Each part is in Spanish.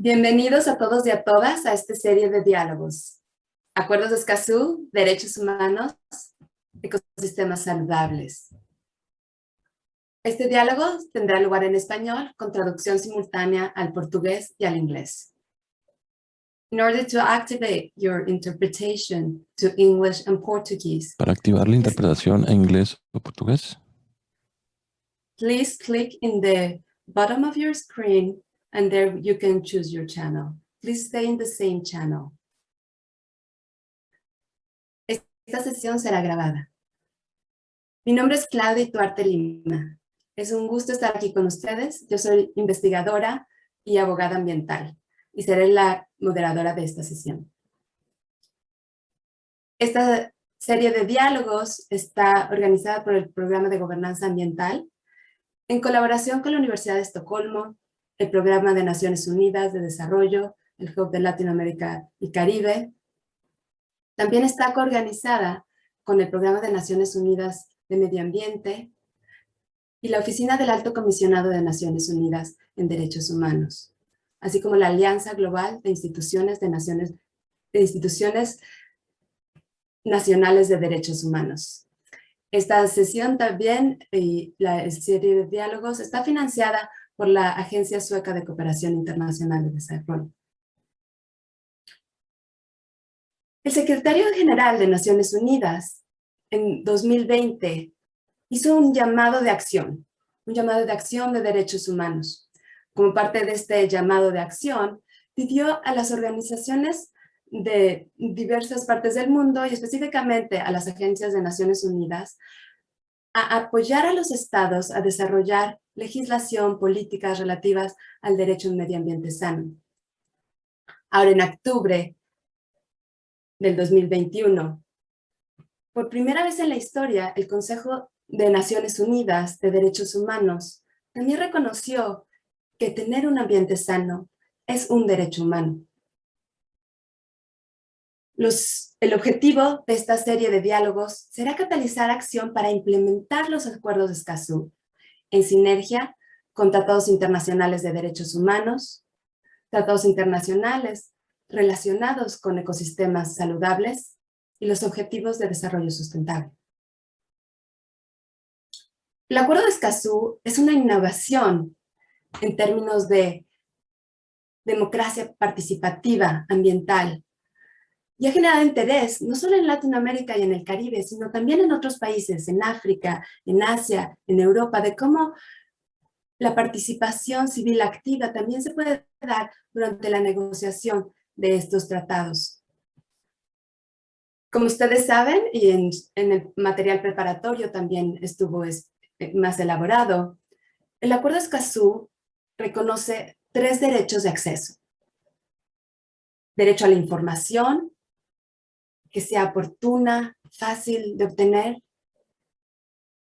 Bienvenidos a todos y a todas a esta serie de diálogos. Acuerdos de Escazú, derechos humanos, ecosistemas saludables. Este diálogo tendrá lugar en español con traducción simultánea al portugués y al inglés. In order to activate your interpretation to English and Portuguese, Para activar la interpretación en inglés o portugués, please click in the bottom of your screen and there you can choose your channel. Please stay in the same channel. Esta sesión será grabada. Mi nombre es Claudia Duarte Lima. Es un gusto estar aquí con ustedes. Yo soy investigadora y abogada ambiental y seré la moderadora de esta sesión. Esta serie de diálogos está organizada por el Programa de Gobernanza Ambiental en colaboración con la Universidad de Estocolmo, el Programa de Naciones Unidas de Desarrollo, el Hub de Latinoamérica y Caribe. También está coorganizada con el Programa de Naciones Unidas de Medio Ambiente y la Oficina del Alto Comisionado de Naciones Unidas en Derechos Humanos, así como la Alianza Global de Instituciones Nacionales de Derechos Humanos. Esta sesión también y la serie de diálogos está financiada por la Agencia Sueca de Cooperación Internacional de Desarrollo. El secretario general de Naciones Unidas en 2020 hizo un llamado de acción de derechos humanos. Como parte de este llamado de acción, pidió a las organizaciones de diversas partes del mundo y específicamente a las agencias de Naciones Unidas a apoyar a los estados a desarrollar legislación, políticas relativas al derecho a un medio ambiente sano. Ahora, en octubre del 2021, por primera vez en la historia, el Consejo de Naciones Unidas de Derechos Humanos también reconoció que tener un ambiente sano es un derecho humano. El objetivo de esta serie de diálogos será catalizar acción para implementar los acuerdos de Escazú en sinergia con tratados internacionales de derechos humanos, tratados internacionales relacionados con ecosistemas saludables y los objetivos de desarrollo sustentable. El Acuerdo de Escazú es una innovación en términos de democracia participativa ambiental y ha generado interés no solo en Latinoamérica y en el Caribe, sino también en otros países, en África, en Asia, en Europa, de cómo la participación civil activa también se puede dar durante la negociación de estos tratados. Como ustedes saben, y en el material preparatorio también estuvo más elaborado, el Acuerdo de Escazú reconoce 3 derechos de acceso. Derecho a la información, que sea oportuna, fácil de obtener.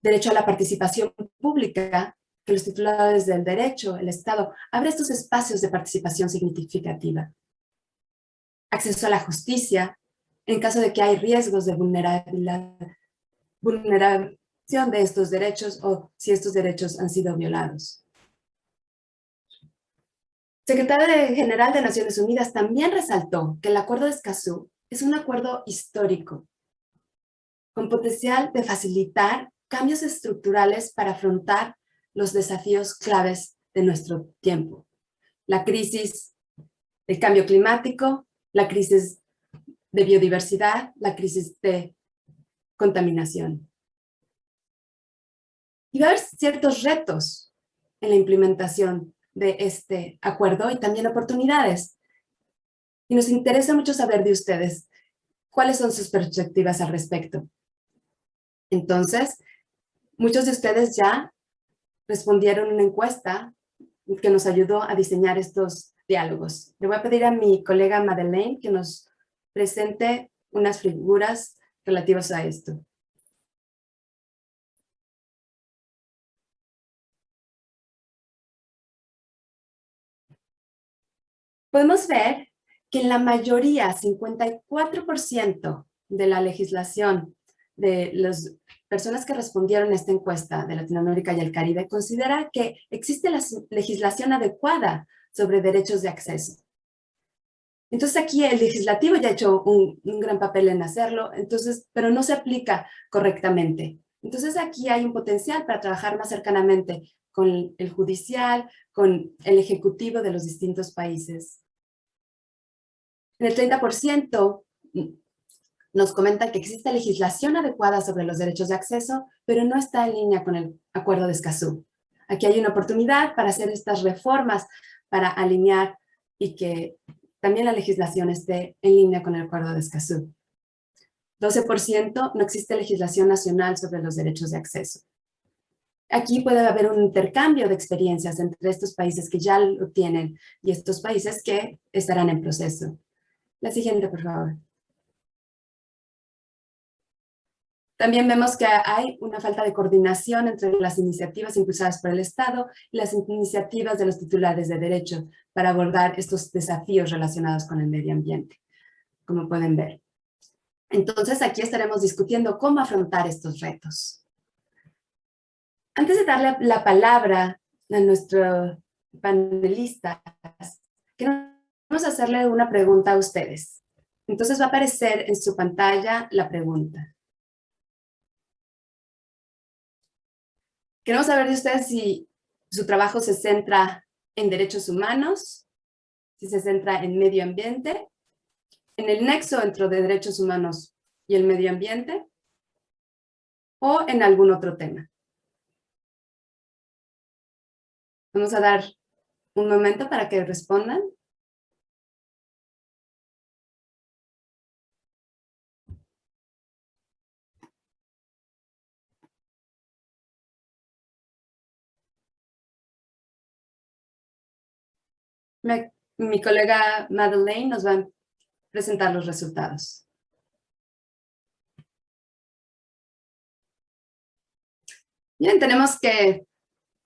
Derecho a la participación pública, que los titulares del derecho, el Estado, abre estos espacios de participación significativa. Acceso a la justicia, en caso de que hay riesgos de vulneración de estos derechos o si estos derechos han sido violados. El secretario general de Naciones Unidas también resaltó que el Acuerdo de Escazú es un acuerdo histórico, con potencial de facilitar cambios estructurales para afrontar los desafíos claves de nuestro tiempo. La crisis del cambio climático, la crisis de biodiversidad, la crisis de contaminación. Y va a haber ciertos retos en la implementación de este acuerdo y también oportunidades. Y nos interesa mucho saber de ustedes cuáles son sus perspectivas al respecto. Entonces, muchos de ustedes ya respondieron una encuesta que nos ayudó a diseñar estos diálogos. Le voy a pedir a mi colega Madeleine que nos presente unas figuras relativas a esto. Podemos ver que en la mayoría, 54% de la legislación de las personas que respondieron a esta encuesta de Latinoamérica y el Caribe considera que existe la legislación adecuada sobre derechos de acceso. Entonces aquí el legislativo ya ha hecho un gran papel en hacerlo, pero no se aplica correctamente. Entonces aquí hay un potencial para trabajar más cercanamente con el judicial, con el ejecutivo de los distintos países. En el 30% nos comentan que existe legislación adecuada sobre los derechos de acceso, pero no está en línea con el Acuerdo de Escazú. Aquí hay una oportunidad para hacer estas reformas, para alinear y que también la legislación esté en línea con el Acuerdo de Escazú. 12% no existe legislación nacional sobre los derechos de acceso. Aquí puede haber un intercambio de experiencias entre estos países que ya lo tienen y estos países que estarán en proceso. La siguiente, por favor. También vemos que hay una falta de coordinación entre las iniciativas impulsadas por el Estado y las iniciativas de los titulares de derecho para abordar estos desafíos relacionados con el medio ambiente, como pueden ver. Entonces, aquí estaremos discutiendo cómo afrontar estos retos. Antes de darle la palabra a nuestros panelistas, queremos hacerle una pregunta a ustedes. Entonces va a aparecer en su pantalla la pregunta. Queremos saber de ustedes si su trabajo se centra en derechos humanos, si se centra en medio ambiente, en el nexo entre derechos humanos y el medio ambiente, o en algún otro tema. Vamos a dar un momento para que respondan. Mi colega Madeleine nos va a presentar los resultados. Bien, tenemos que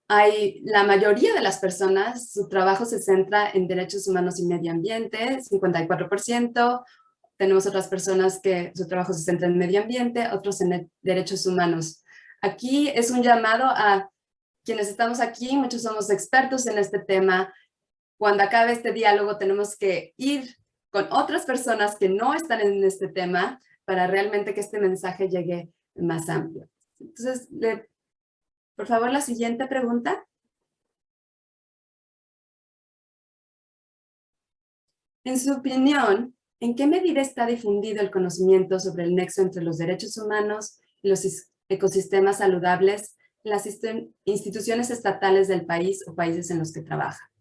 la mayoría de las personas, su trabajo se centra en derechos humanos y medio ambiente, 54%. Tenemos otras personas que su trabajo se centra en medio ambiente, otros en derechos humanos. Aquí es un llamado a quienes estamos aquí, muchos somos expertos en este tema. Cuando acabe este diálogo tenemos que ir con otras personas que no están en este tema para realmente que este mensaje llegue más amplio. Entonces, por favor, la siguiente pregunta. En su opinión, ¿en qué medida está difundido el conocimiento sobre el nexo entre los derechos humanos y los ecosistemas saludables en las instituciones estatales del país o países en los que trabaja?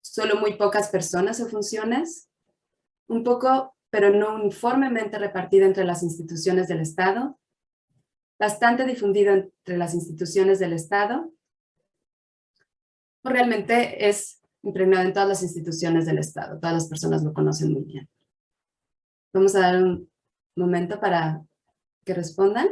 ¿Solo muy pocas personas o funciones? ¿Un poco, pero no uniformemente repartido entre las instituciones del Estado? ¿Bastante difundido entre las instituciones del Estado? ¿O realmente es impregnado en todas las instituciones del Estado? Todas las personas lo conocen muy bien. Vamos a dar un momento para que respondan.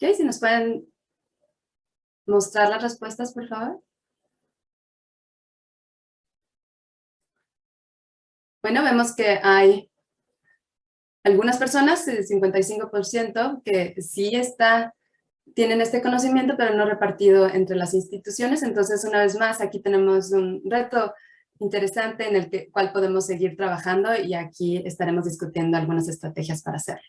Ok, si nos pueden mostrar las respuestas, por favor. Bueno, vemos que hay algunas personas, el 55%, que sí tienen este conocimiento, pero no repartido entre las instituciones. Entonces, una vez más, aquí tenemos un reto interesante en el cual podemos seguir trabajando y aquí estaremos discutiendo algunas estrategias para hacerlo.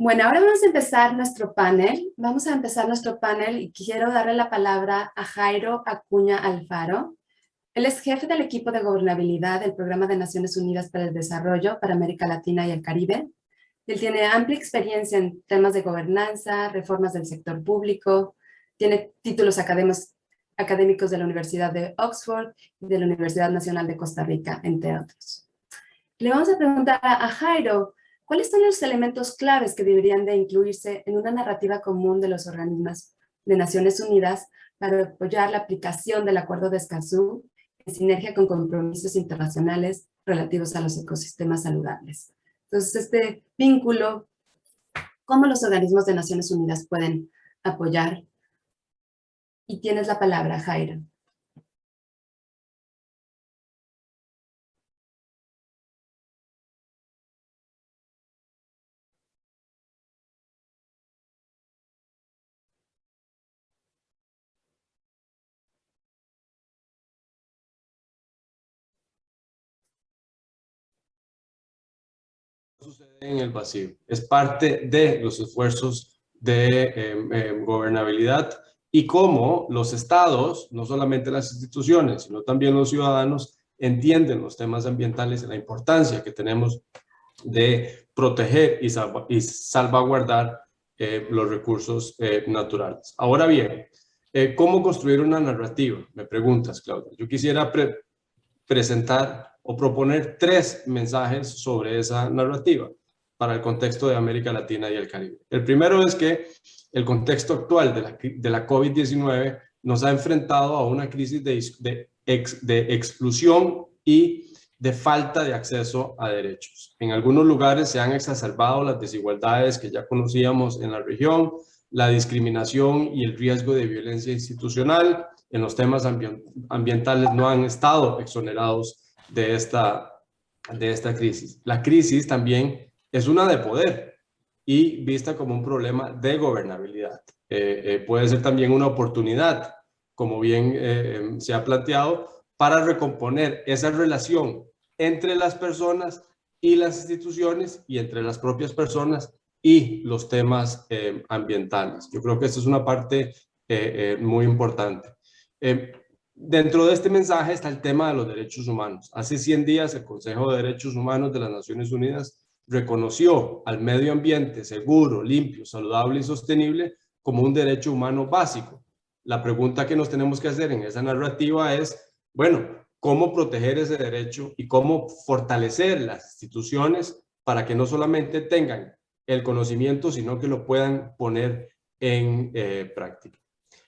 Bueno, ahora vamos a empezar nuestro panel. Vamos a empezar nuestro panel y quiero darle la palabra a Jairo Acuña Alfaro. Él es jefe del equipo de gobernabilidad del Programa de Naciones Unidas para el Desarrollo para América Latina y el Caribe. Él tiene amplia experiencia en temas de gobernanza, reformas del sector público, tiene títulos académicos de la Universidad de Oxford y de la Universidad Nacional de Costa Rica, entre otros. Le vamos a preguntar a Jairo, ¿cuáles son los elementos claves que deberían de incluirse en una narrativa común de los organismos de Naciones Unidas para apoyar la aplicación del Acuerdo de Escazú en sinergia con compromisos internacionales relativos a los ecosistemas saludables. Entonces, este vínculo, cómo los organismos de Naciones Unidas pueden apoyar. Y tienes la palabra, Jairo. Sucede en el vacío. Es parte de los esfuerzos de gobernabilidad y cómo los estados, no solamente las instituciones, sino también los ciudadanos, entienden los temas ambientales y la importancia que tenemos de proteger y salvaguardar los recursos naturales. Ahora bien, ¿cómo construir una narrativa? Me preguntas, Claudia. Yo quisiera presentar o proponer 3 mensajes sobre esa narrativa para el contexto de América Latina y el Caribe. El primero es que el contexto actual de la COVID-19 nos ha enfrentado a una crisis de exclusión y de falta de acceso a derechos. En algunos lugares se han exacerbado las desigualdades que ya conocíamos en la región, la discriminación y el riesgo de violencia institucional en los temas ambientales no han estado exonerados de esta crisis. La crisis también es una de poder y vista como un problema de gobernabilidad. Puede ser también una oportunidad, como bien se ha planteado, para recomponer esa relación entre las personas y las instituciones y entre las propias personas y los temas ambientales. Yo creo que esta es una parte muy importante. Dentro de este mensaje está el tema de los derechos humanos. Hace 100 días el Consejo de Derechos Humanos de las Naciones Unidas reconoció al medio ambiente seguro, limpio, saludable y sostenible como un derecho humano básico. La pregunta que nos tenemos que hacer en esa narrativa es, bueno, ¿cómo proteger ese derecho y cómo fortalecer las instituciones para que no solamente tengan el conocimiento, sino que lo puedan poner en práctica?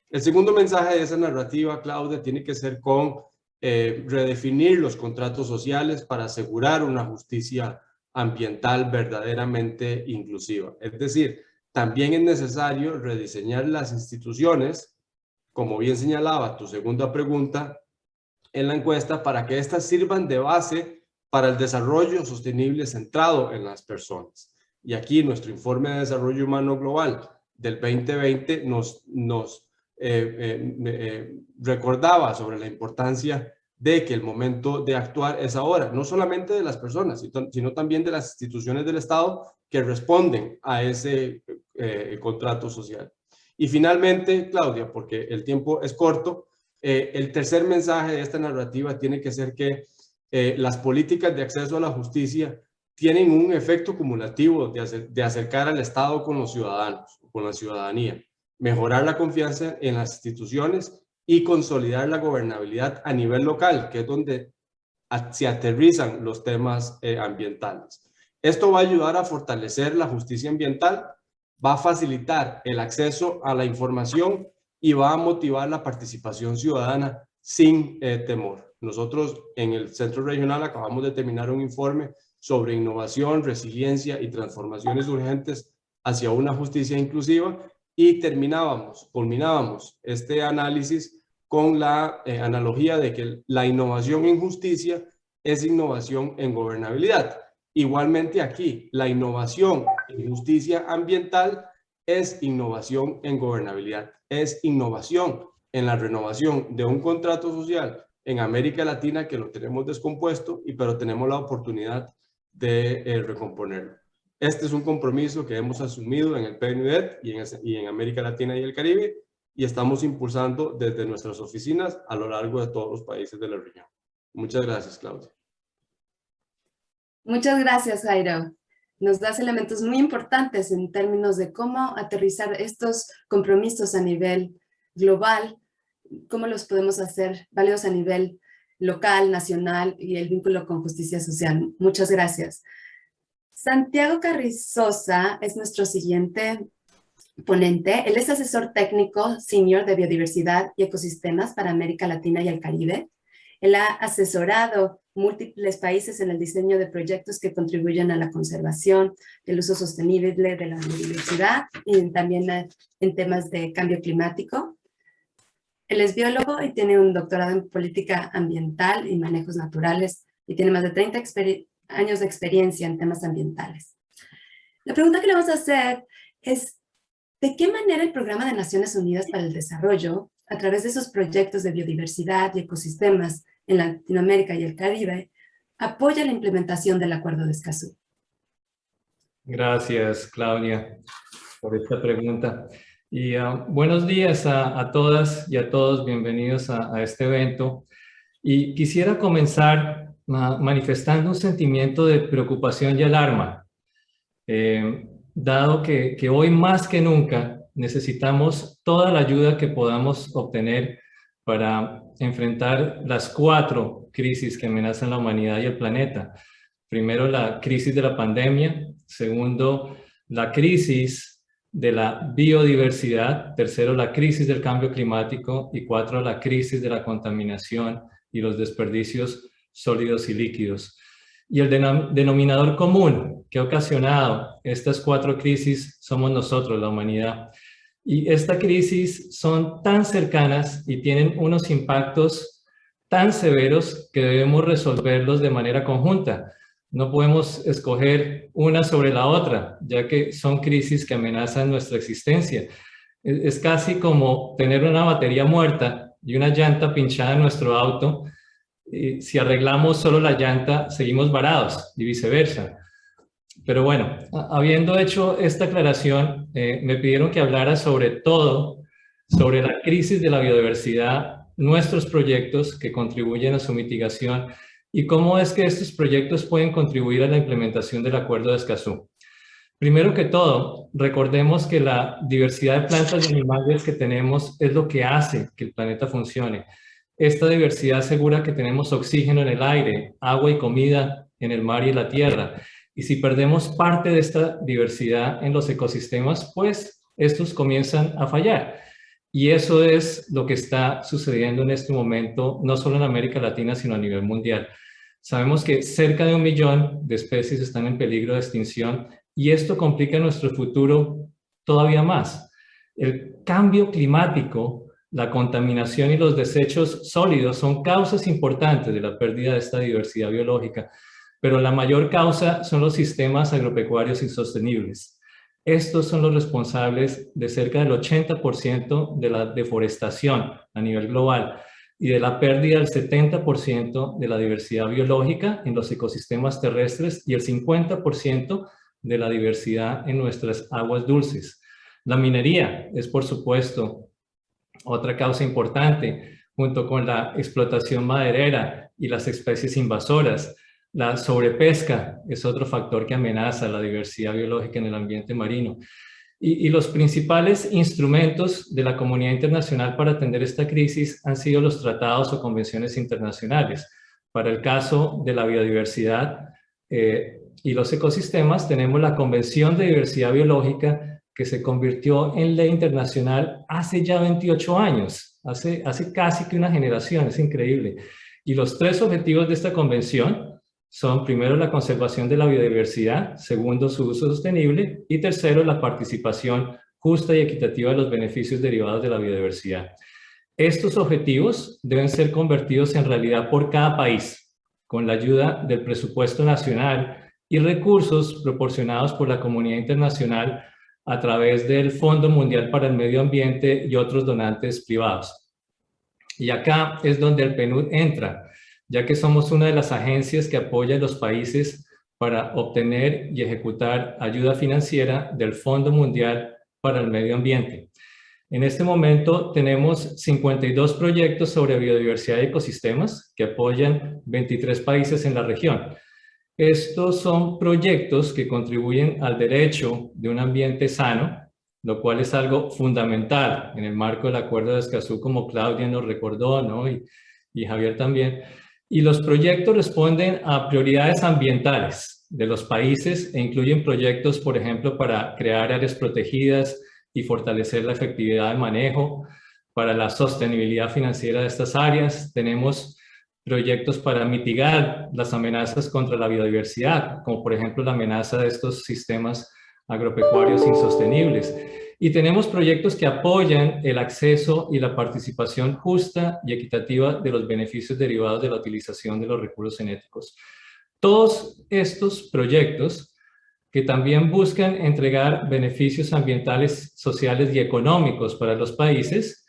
El segundo mensaje de esa narrativa, Claudia, tiene que ser con redefinir los contratos sociales para asegurar una justicia ambiental verdaderamente inclusiva. Es decir, también es necesario rediseñar las instituciones, como bien señalaba tu segunda pregunta en la encuesta, para que éstas sirvan de base para el desarrollo sostenible centrado en las personas. Y aquí nuestro informe de desarrollo humano global del 2020 nos recordaba sobre la importancia de que el momento de actuar es ahora, no solamente de las personas, sino también de las instituciones del Estado que responden a ese contrato social. Y finalmente, Claudia, porque el tiempo es corto, el tercer mensaje de esta narrativa tiene que ser que las políticas de acceso a la justicia tienen un efecto cumulativo de acercar al Estado con los ciudadanos, con la ciudadanía, mejorar la confianza en las instituciones y consolidar la gobernabilidad a nivel local, que es donde se aterrizan los temas ambientales. Esto va a ayudar a fortalecer la justicia ambiental, va a facilitar el acceso a la información y va a motivar la participación ciudadana sin temor. Nosotros en el Centro Regional acabamos de terminar un informe sobre innovación, resiliencia y transformaciones urgentes hacia una justicia inclusiva y culminábamos este análisis con la analogía de que la innovación en justicia es innovación en gobernabilidad. Igualmente aquí, la innovación en justicia ambiental es innovación en gobernabilidad, es innovación en la renovación de un contrato social en América Latina que lo tenemos descompuesto, pero tenemos la oportunidad de recomponerlo. Este es un compromiso que hemos asumido en el PNUD y en América Latina y el Caribe y estamos impulsando desde nuestras oficinas a lo largo de todos los países de la región. Muchas gracias, Claudia. Muchas gracias, Jairo. Nos das elementos muy importantes en términos de cómo aterrizar estos compromisos a nivel global, cómo los podemos hacer válidos a nivel local, nacional y el vínculo con justicia social. Muchas gracias. Santiago Carrizosa es nuestro siguiente ponente. Él es asesor técnico senior de biodiversidad y ecosistemas para América Latina y el Caribe. Él ha asesorado múltiples países en el diseño de proyectos que contribuyen a la conservación, el uso sostenible de la biodiversidad y también en temas de cambio climático. Él es biólogo y tiene un doctorado en política ambiental y manejos naturales y tiene más de 30 años de experiencia en temas ambientales. La pregunta que le vamos a hacer es, ¿de qué manera el Programa de Naciones Unidas para el Desarrollo, a través de esos proyectos de biodiversidad y ecosistemas en Latinoamérica y el Caribe, apoya la implementación del Acuerdo de Escazú? Gracias, Claudia, por esta pregunta. Y buenos días a todas y a todos, bienvenidos a este evento. Y quisiera comenzar manifestando un sentimiento de preocupación y alarma, dado que hoy más que nunca necesitamos toda la ayuda que podamos obtener para enfrentar las 4 crisis que amenazan la humanidad y el planeta. Primero, la crisis de la pandemia. Segundo, la crisis de la biodiversidad. Tercero, la crisis del cambio climático. Y 4, la crisis de la contaminación y los desperdicios sólidos y líquidos. Y el denominador común que ha ocasionado estas 4 crisis somos nosotros, la humanidad. Y esta crisis son tan cercanas y tienen unos impactos tan severos que debemos resolverlos de manera conjunta. No podemos escoger una sobre la otra, ya que son crisis que amenazan nuestra existencia. Es casi como tener una batería muerta y una llanta pinchada en nuestro auto. Si arreglamos solo la llanta, seguimos varados y viceversa. Pero bueno, habiendo hecho esta aclaración, me pidieron que hablara sobre la crisis de la biodiversidad, nuestros proyectos que contribuyen a su mitigación y cómo es que estos proyectos pueden contribuir a la implementación del Acuerdo de Escazú. Primero que todo, recordemos que la diversidad de plantas y animales que tenemos es lo que hace que el planeta funcione. Esta diversidad asegura que tenemos oxígeno en el aire, agua y comida en el mar y en la tierra. Y si perdemos parte de esta diversidad en los ecosistemas, pues estos comienzan a fallar. Y eso es lo que está sucediendo en este momento, no solo en América Latina, sino a nivel mundial. Sabemos que cerca de 1 millón de especies están en peligro de extinción y esto complica nuestro futuro todavía más. El cambio climático, la contaminación y los desechos sólidos son causas importantes de la pérdida de esta diversidad biológica, pero la mayor causa son los sistemas agropecuarios insostenibles. Estos son los responsables de cerca del 80% de la deforestación a nivel global y de la pérdida del 70% de la diversidad biológica en los ecosistemas terrestres y el 50% de la diversidad en nuestras aguas dulces. La minería es, por supuesto, otra causa importante, junto con la explotación maderera y las especies invasoras. La sobrepesca es otro factor que amenaza la diversidad biológica en el ambiente marino. Y los principales instrumentos de la comunidad internacional para atender esta crisis han sido los tratados o convenciones internacionales. Para el caso de la biodiversidad y los ecosistemas, tenemos la Convención de Diversidad Biológica que se convirtió en ley internacional hace ya 28 años, hace casi que una generación, es increíble. Y los 3 objetivos de esta convención son, primero, la conservación de la biodiversidad, segundo, su uso sostenible y tercero, la participación justa y equitativa de los beneficios derivados de la biodiversidad. Estos objetivos deben ser convertidos en realidad por cada país, con la ayuda del presupuesto nacional y recursos proporcionados por la comunidad internacional a través del Fondo Mundial para el Medio Ambiente y otros donantes privados. Y acá es donde el PNUD entra, ya que somos una de las agencias que apoya a los países para obtener y ejecutar ayuda financiera del Fondo Mundial para el Medio Ambiente. En este momento tenemos 52 proyectos sobre biodiversidad y ecosistemas que apoyan 23 países en la región. Estos son proyectos que contribuyen al derecho de un ambiente sano, lo cual es algo fundamental en el marco del Acuerdo de Escazú, como Claudia nos recordó, ¿no? y Javier también. Y los proyectos responden a prioridades ambientales de los países e incluyen proyectos, por ejemplo, para crear áreas protegidas y fortalecer la efectividad de manejo. Para la sostenibilidad financiera de estas áreas tenemos proyectos para mitigar las amenazas contra la biodiversidad, como por ejemplo la amenaza de estos sistemas agropecuarios insostenibles. Y tenemos proyectos que apoyan el acceso y la participación justa y equitativa de los beneficios derivados de la utilización de los recursos genéticos. Todos estos proyectos que también buscan entregar beneficios ambientales, sociales y económicos para los países,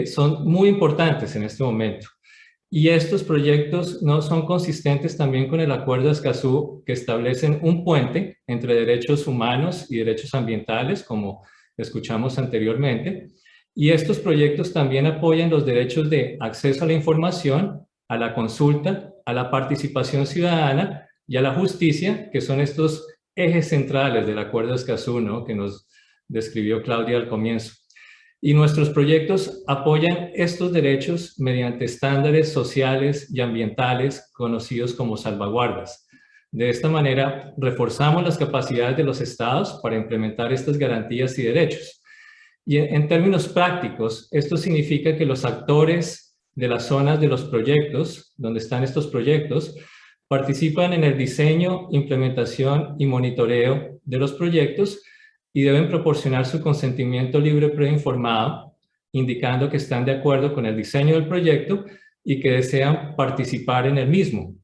son muy importantes en este momento. Y estos proyectos no son consistentes también con el Acuerdo de Escazú, que establecen un puente entre derechos humanos y derechos ambientales, como escuchamos anteriormente. Y estos proyectos también apoyan los derechos de acceso a la información, a la consulta, a la participación ciudadana y a la justicia, que son estos ejes centrales del Acuerdo de Escazú, ¿no?, que nos describió Claudia al comienzo. Y nuestros proyectos apoyan estos derechos mediante estándares sociales y ambientales conocidos como salvaguardas. De esta manera, reforzamos las capacidades de los estados para implementar estas garantías y derechos. Y en términos prácticos, esto significa que los actores de las zonas de los proyectos, donde están estos proyectos, participan en el diseño, implementación y monitoreo de los proyectos y deben proporcionar su consentimiento libre preinformado, indicando que están de acuerdo con el diseño del proyecto y que desean participar en el mismo.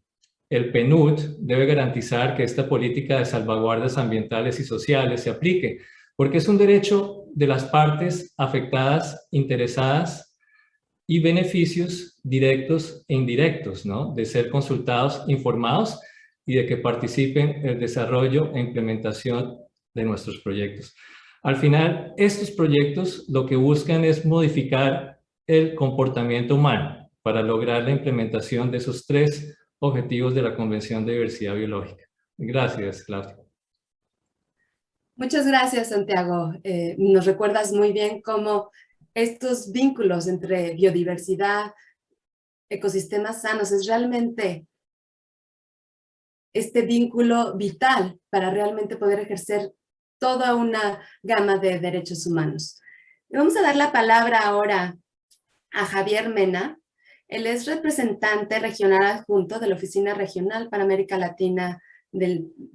El PNUD debe garantizar que esta política de salvaguardas ambientales y sociales se aplique, porque es un derecho de las partes afectadas, interesadas, y beneficios directos e indirectos, ¿no?, de ser consultados, informados y de que participen en el desarrollo e implementación de nuestros proyectos. Al final, estos proyectos lo que buscan es modificar el comportamiento humano para lograr la implementación de esos 3 objetivos de la Convención de Diversidad Biológica. Gracias, Claudia. Muchas gracias, Santiago. Nos recuerdas muy bien cómo estos vínculos entre biodiversidad, ecosistemas sanos, es realmente este vínculo vital para realmente poder ejercer toda una gama de derechos humanos. Le vamos a dar la palabra ahora a Javier Mena. Él es representante regional adjunto de la Oficina Regional para América Latina,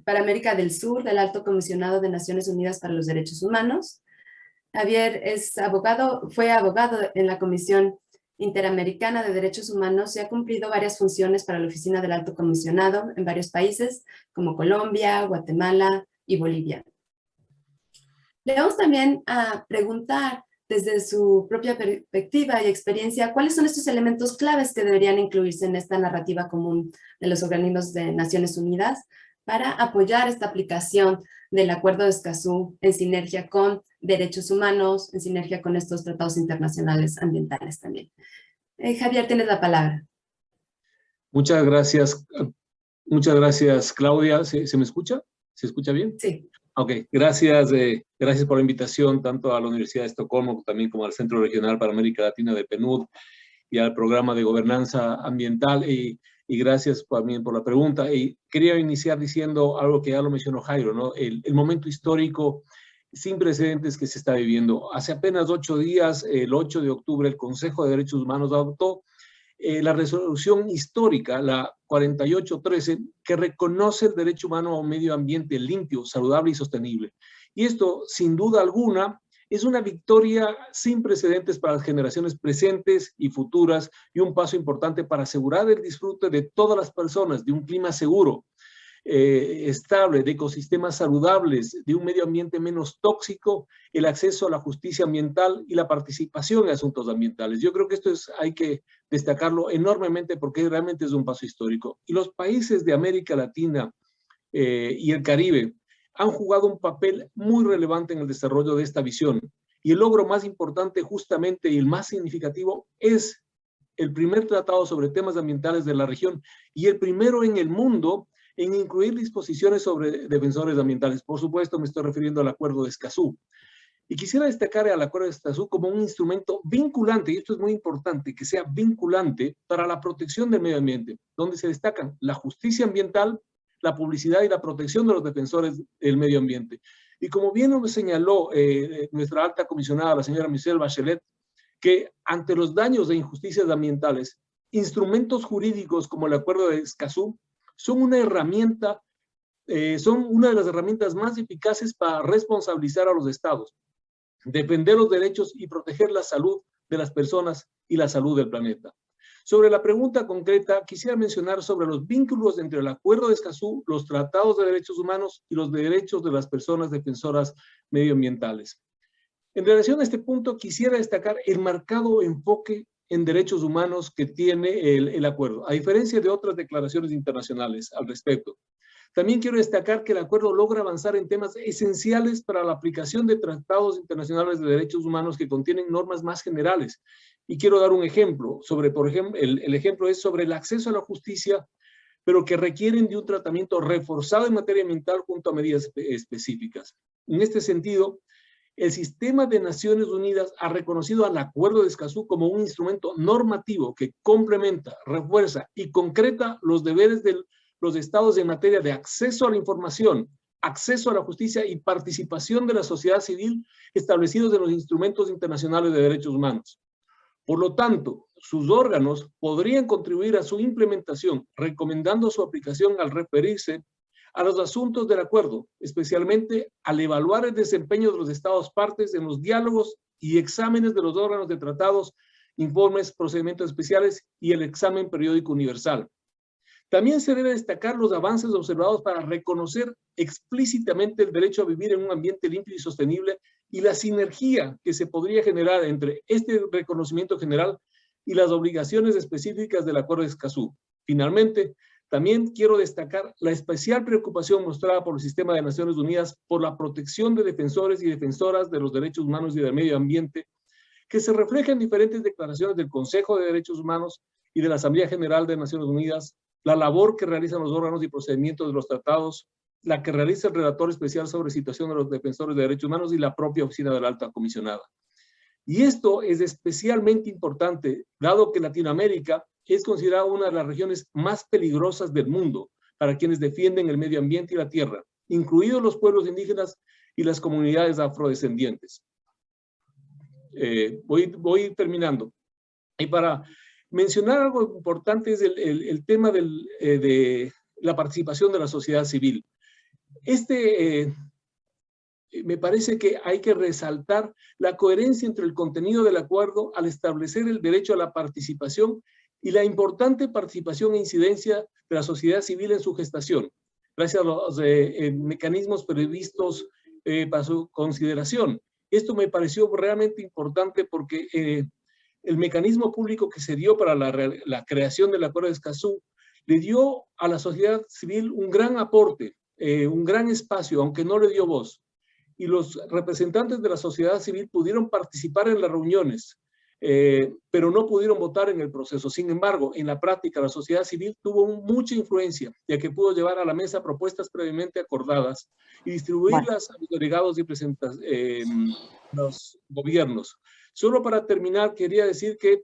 para América del Sur, del Alto Comisionado de Naciones Unidas para los Derechos Humanos. Javier es abogado, fue abogado en la Comisión Interamericana de Derechos Humanos y ha cumplido varias funciones para la Oficina del Alto Comisionado en varios países como Colombia, Guatemala y Bolivia. Le vamos también a preguntar desde su propia perspectiva y experiencia, ¿cuáles son estos elementos claves que deberían incluirse en esta narrativa común de los organismos de Naciones Unidas para apoyar esta aplicación del Acuerdo de Escazú en sinergia con derechos humanos, en sinergia con estos tratados internacionales ambientales también? Javier, tienes la palabra. Muchas gracias, Claudia. ¿Se me escucha? ¿Se escucha bien? Sí. Ok, gracias por la invitación, tanto a la Universidad de Estocolmo también como al Centro Regional para América Latina de PNUD y al Programa de Gobernanza Ambiental, y gracias también por la pregunta. Y quería iniciar diciendo algo que ya lo mencionó Jairo, ¿no? El momento histórico sin precedentes que se está viviendo. Hace apenas 8 días, el 8 de octubre, el Consejo de Derechos Humanos adoptó la resolución histórica, la 4813, que reconoce el derecho humano a un medio ambiente limpio, saludable y sostenible. Y esto, sin duda alguna, es una victoria sin precedentes para las generaciones presentes y futuras y un paso importante para asegurar el disfrute de todas las personas de un clima seguro, estable, de ecosistemas saludables, de un medio ambiente menos tóxico, el acceso a la justicia ambiental y la participación en asuntos ambientales. Yo creo que esto hay que destacarlo enormemente porque realmente es un paso histórico. Y los países de América Latina y el Caribe han jugado un papel muy relevante en el desarrollo de esta visión. Y el logro más importante justamente y el más significativo es el primer tratado sobre temas ambientales de la región y el primero en el mundo en incluir disposiciones sobre defensores ambientales. Por supuesto, me estoy refiriendo al Acuerdo de Escazú. Y quisiera destacar al Acuerdo de Escazú como un instrumento vinculante, y esto es muy importante, que sea vinculante para la protección del medio ambiente, donde se destacan la justicia ambiental, la publicidad y la protección de los defensores del medio ambiente. Y como bien nos señaló nuestra alta comisionada, la señora Michelle Bachelet, que ante los daños de injusticias ambientales, instrumentos jurídicos como el Acuerdo de Escazú son una herramienta, son una de las herramientas más eficaces para responsabilizar a los estados, defender los derechos y proteger la salud de las personas y la salud del planeta. Sobre la pregunta concreta, quisiera mencionar sobre los vínculos entre el Acuerdo de Escazú, los tratados de derechos humanos y los derechos de las personas defensoras medioambientales. En relación a este punto, quisiera destacar el marcado enfoque en derechos humanos que tiene el acuerdo, a diferencia de otras declaraciones internacionales al respecto. También quiero destacar que el acuerdo logra avanzar en temas esenciales para la aplicación de tratados internacionales de derechos humanos que contienen normas más generales. Y quiero dar un ejemplo sobre, por ejemplo, el ejemplo es sobre el acceso a la justicia, pero que requieren de un tratamiento reforzado en materia ambiental junto a medidas específicas. En este sentido, el Sistema de Naciones Unidas ha reconocido al Acuerdo de Escazú como un instrumento normativo que complementa, refuerza y concreta los deberes de los estados en materia de acceso a la información, acceso a la justicia y participación de la sociedad civil establecidos en los instrumentos internacionales de derechos humanos. Por lo tanto, sus órganos podrían contribuir a su implementación, recomendando su aplicación al referirse a los asuntos del acuerdo, especialmente al evaluar el desempeño de los estados partes en los diálogos y exámenes de los órganos de tratados, informes, procedimientos especiales y el examen periódico universal. También se debe destacar los avances observados para reconocer explícitamente el derecho a vivir en un ambiente limpio y sostenible y la sinergia que se podría generar entre este reconocimiento general y las obligaciones específicas del Acuerdo de Escazú. Finalmente, también quiero destacar la especial preocupación mostrada por el Sistema de Naciones Unidas por la protección de defensores y defensoras de los derechos humanos y del medio ambiente, que se refleja en diferentes declaraciones del Consejo de Derechos Humanos y de la Asamblea General de Naciones Unidas, la labor que realizan los órganos y procedimientos de los tratados, la que realiza el relator especial sobre situación de los defensores de derechos humanos y la propia oficina de la alta comisionada. Y esto es especialmente importante, dado que Latinoamérica es considerada una de las regiones más peligrosas del mundo para quienes defienden el medio ambiente y la tierra, incluidos los pueblos indígenas y las comunidades afrodescendientes. Voy terminando. Y para mencionar algo importante es el tema de la participación de la sociedad civil. Me parece que hay que resaltar la coherencia entre el contenido del acuerdo al establecer el derecho a la participación y la importante participación e incidencia de la sociedad civil en su gestación, gracias a los mecanismos previstos para su consideración. Esto me pareció realmente importante porque el mecanismo público que se dio para la creación del Acuerdo de Escazú le dio a la sociedad civil un gran aporte, un gran espacio, aunque no le dio voz. Y los representantes de la sociedad civil pudieron participar en las reuniones, pero no pudieron votar en el proceso. Sin embargo, en la práctica, la sociedad civil tuvo mucha influencia, ya que pudo llevar a la mesa propuestas previamente acordadas y distribuirlas a los delegados y los gobiernos. Solo para terminar, quería decir que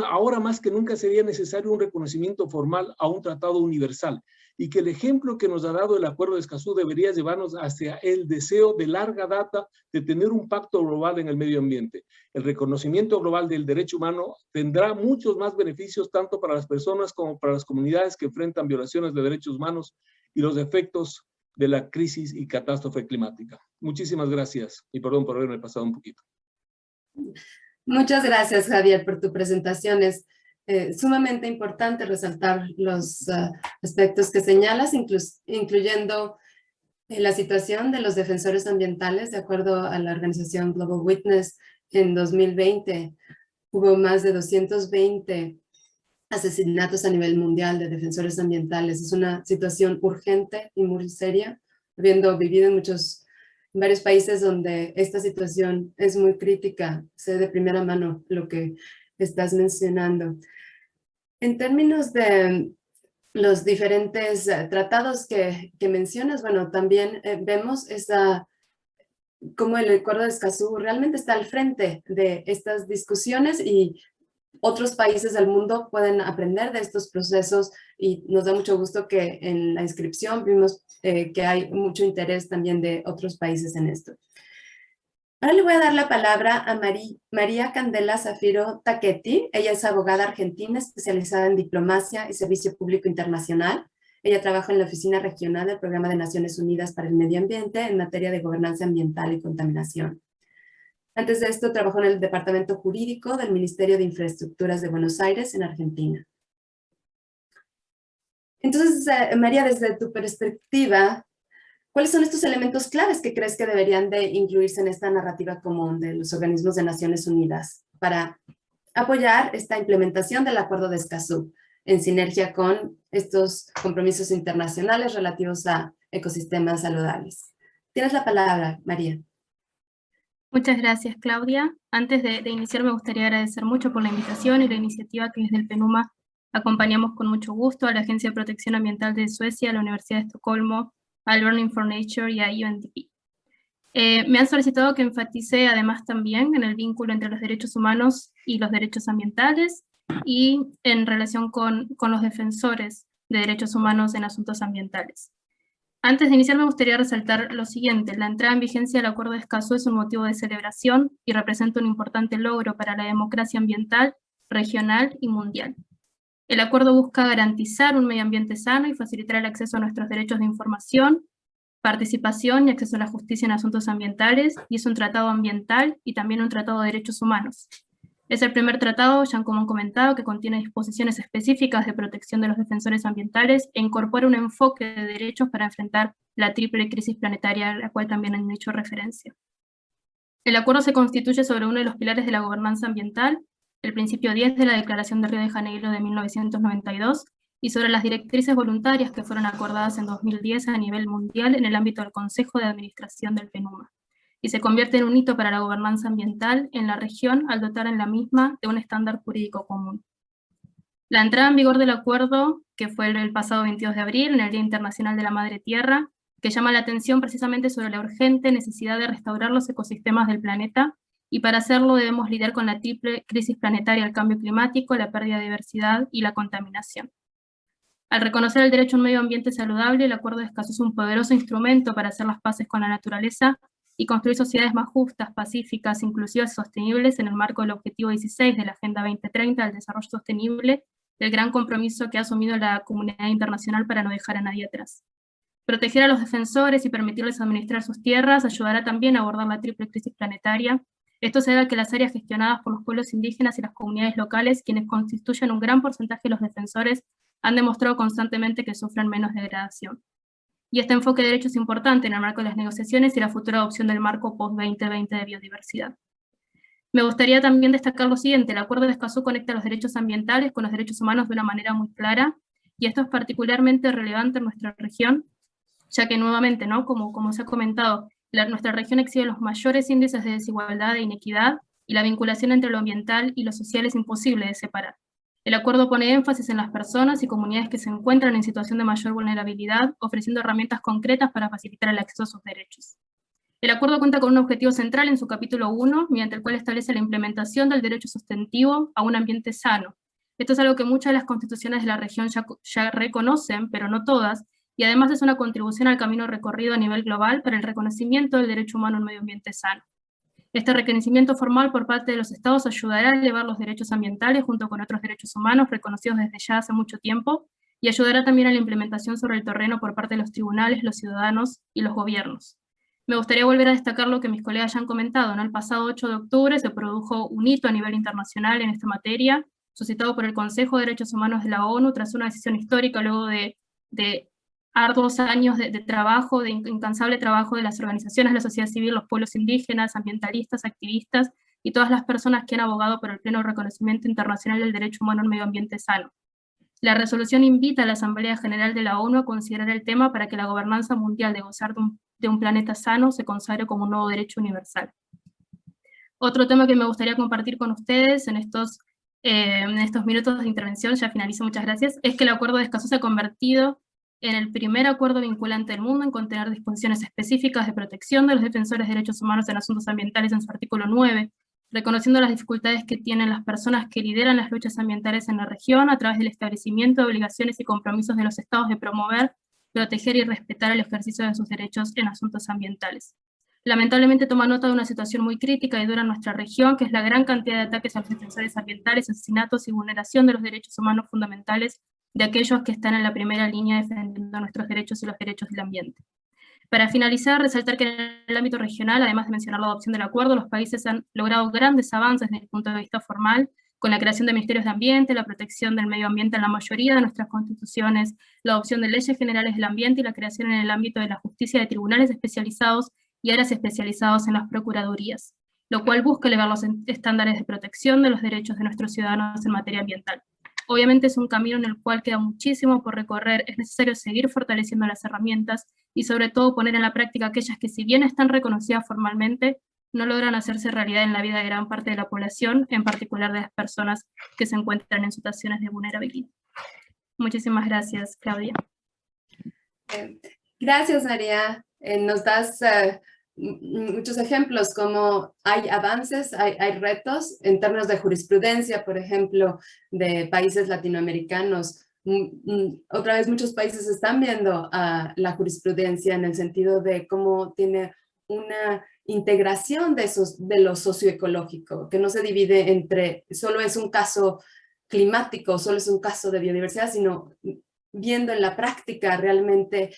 ahora más que nunca sería necesario un reconocimiento formal a un tratado universal y que el ejemplo que nos ha dado el Acuerdo de Escazú debería llevarnos hacia el deseo de larga data de tener un pacto global en el medio ambiente. El reconocimiento global del derecho humano tendrá muchos más beneficios tanto para las personas como para las comunidades que enfrentan violaciones de derechos humanos y los efectos de la crisis y catástrofe climática. Muchísimas gracias y perdón por haberme pasado un poquito. Muchas gracias, Javier, por tu presentación. Es sumamente importante resaltar los aspectos que señalas, incluyendo la situación de los defensores ambientales. De acuerdo a la organización Global Witness, en 2020 hubo más de 220 asesinatos a nivel mundial de defensores ambientales. Es una situación urgente y muy seria, habiendo vivido en varios países donde esta situación es muy crítica. Sé de primera mano lo que estás mencionando. En términos de los diferentes tratados que mencionas, bueno, también vemos cómo el Acuerdo de Escazú realmente está al frente de estas discusiones y otros países del mundo pueden aprender de estos procesos y nos da mucho gusto que en la inscripción vimos que hay mucho interés también de otros países en esto. Ahora le voy a dar la palabra a María Candela Zafiro Taquetti. Ella es abogada argentina especializada en diplomacia y servicio público internacional. Ella trabaja en la Oficina Regional del Programa de Naciones Unidas para el Medio Ambiente en materia de gobernanza ambiental y contaminación. Antes de esto, trabajó en el Departamento Jurídico del Ministerio de Infraestructuras de Buenos Aires, en Argentina. Entonces, María, desde tu perspectiva, ¿cuáles son estos elementos claves que crees que deberían de incluirse en esta narrativa común de los organismos de Naciones Unidas para apoyar esta implementación del Acuerdo de Escazú en sinergia con estos compromisos internacionales relativos a ecosistemas saludables? Tienes la palabra, María. Muchas gracias, Claudia. Antes de iniciar, me gustaría agradecer mucho por la invitación y la iniciativa que desde el PENUMA acompañamos con mucho gusto a la Agencia de Protección Ambiental de Suecia, a la Universidad de Estocolmo, al Learning for Nature y a UNDP. Me han solicitado que enfatice además también en el vínculo entre los derechos humanos y los derechos ambientales y en relación con los defensores de derechos humanos en asuntos ambientales. Antes de iniciar me gustaría resaltar lo siguiente: la entrada en vigencia del Acuerdo de Escazú es un motivo de celebración y representa un importante logro para la democracia ambiental, regional y mundial. El acuerdo busca garantizar un medio ambiente sano y facilitar el acceso a nuestros derechos de información, participación y acceso a la justicia en asuntos ambientales, y es un tratado ambiental y también un tratado de derechos humanos. Es el primer tratado, ya como han comentado, que contiene disposiciones específicas de protección de los defensores ambientales e incorpora un enfoque de derechos para enfrentar la triple crisis planetaria a la cual también han hecho referencia. El acuerdo se constituye sobre uno de los pilares de la gobernanza ambiental, el principio 10 de la Declaración de Río de Janeiro de 1992, y sobre las directrices voluntarias que fueron acordadas en 2010 a nivel mundial en el ámbito del Consejo de Administración del PENUMA, y se convierte en un hito para la gobernanza ambiental en la región al dotar en la misma de un estándar jurídico común. La entrada en vigor del acuerdo, que fue el pasado 22 de abril, en el Día Internacional de la Madre Tierra, que llama la atención precisamente sobre la urgente necesidad de restaurar los ecosistemas del planeta, y para hacerlo debemos lidiar con la triple crisis planetaria, el cambio climático, la pérdida de diversidad y la contaminación. Al reconocer el derecho a un medio ambiente saludable, el Acuerdo de Escazú es un poderoso instrumento para hacer las paces con la naturaleza y construir sociedades más justas, pacíficas, inclusivas y sostenibles en el marco del Objetivo 16 de la Agenda 2030 del Desarrollo Sostenible, del gran compromiso que ha asumido la comunidad internacional para no dejar a nadie atrás. Proteger a los defensores y permitirles administrar sus tierras ayudará también a abordar la triple crisis planetaria. Esto se debe a que las áreas gestionadas por los pueblos indígenas y las comunidades locales, quienes constituyen un gran porcentaje de los defensores, han demostrado constantemente que sufren menos degradación. Y este enfoque de derecho es importante en el marco de las negociaciones y la futura adopción del marco post-2020 de biodiversidad. Me gustaría también destacar lo siguiente: el Acuerdo de Escazú conecta los derechos ambientales con los derechos humanos de una manera muy clara, y esto es particularmente relevante en nuestra región, ya que nuevamente, ¿no? como se ha comentado, nuestra región exhibe los mayores índices de desigualdad e inequidad, y la vinculación entre lo ambiental y lo social es imposible de separar. El acuerdo pone énfasis en las personas y comunidades que se encuentran en situación de mayor vulnerabilidad, ofreciendo herramientas concretas para facilitar el acceso a sus derechos. El acuerdo cuenta con un objetivo central en su capítulo 1, mediante el cual establece la implementación del derecho sustentivo a un ambiente sano. Esto es algo que muchas de las constituciones de la región ya reconocen, pero no todas, y además es una contribución al camino recorrido a nivel global para el reconocimiento del derecho humano a un medio ambiente sano. Este reconocimiento formal por parte de los estados ayudará a elevar los derechos ambientales junto con otros derechos humanos reconocidos desde ya hace mucho tiempo, y ayudará también a la implementación sobre el terreno por parte de los tribunales, los ciudadanos y los gobiernos. Me gustaría volver a destacar lo que mis colegas ya han comentado, ¿no? El pasado 8 de octubre se produjo un hito a nivel internacional en esta materia, suscitado por el Consejo de Derechos Humanos de la ONU tras una decisión histórica luego de arduos años de trabajo, de incansable trabajo de las organizaciones de la sociedad civil, los pueblos indígenas, ambientalistas, activistas y todas las personas que han abogado por el pleno reconocimiento internacional del derecho humano al medio ambiente sano. La resolución invita a la Asamblea General de la ONU a considerar el tema para que la gobernanza mundial de gozar de un planeta sano se consagre como un nuevo derecho universal. Otro tema que me gustaría compartir con ustedes en estos minutos de intervención, ya finalizo, muchas gracias, es que el Acuerdo de Escazú se ha convertido en el primer acuerdo vinculante del mundo en contener disposiciones específicas de protección de los defensores de derechos humanos en asuntos ambientales en su artículo 9, reconociendo las dificultades que tienen las personas que lideran las luchas ambientales en la región a través del establecimiento de obligaciones y compromisos de los estados de promover, proteger y respetar el ejercicio de sus derechos en asuntos ambientales. Lamentablemente toma nota de una situación muy crítica y dura en nuestra región, que es la gran cantidad de ataques a los defensores ambientales, asesinatos y vulneración de los derechos humanos fundamentales de aquellos que están en la primera línea defendiendo nuestros derechos y los derechos del ambiente. Para finalizar, resaltar que en el ámbito regional, además de mencionar la adopción del acuerdo, los países han logrado grandes avances desde el punto de vista formal, con la creación de ministerios de ambiente, la protección del medio ambiente en la mayoría de nuestras constituciones, la adopción de leyes generales del ambiente y la creación en el ámbito de la justicia de tribunales especializados y áreas especializados en las procuradurías, lo cual busca elevar los estándares de protección de los derechos de nuestros ciudadanos en materia ambiental. Obviamente es un camino en el cual queda muchísimo por recorrer, es necesario seguir fortaleciendo las herramientas y sobre todo poner en la práctica aquellas que, si bien están reconocidas formalmente, no logran hacerse realidad en la vida de gran parte de la población, en particular de las personas que se encuentran en situaciones de vulnerabilidad. Muchísimas gracias, Claudia. Gracias, María. Nos das muchos ejemplos, como hay avances, hay retos en términos de jurisprudencia, por ejemplo, de países latinoamericanos. Otra vez, muchos países están viendo la jurisprudencia en el sentido de cómo tiene una integración de lo socioecológico, que no se divide entre, solo es un caso climático, solo es un caso de biodiversidad, sino viendo en la práctica realmente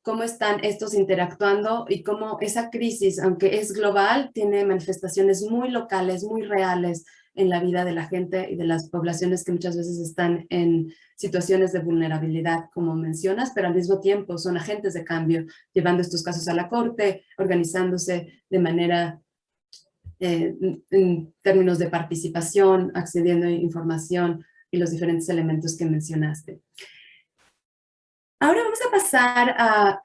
cómo están estos interactuando y cómo esa crisis, aunque es global, tiene manifestaciones muy locales, muy reales en la vida de la gente y de las poblaciones que muchas veces están en situaciones de vulnerabilidad, como mencionas, pero al mismo tiempo son agentes de cambio, llevando estos casos a la corte, organizándose de manera, en términos de participación, accediendo a información y los diferentes elementos que mencionaste. Ahora vamos a pasar a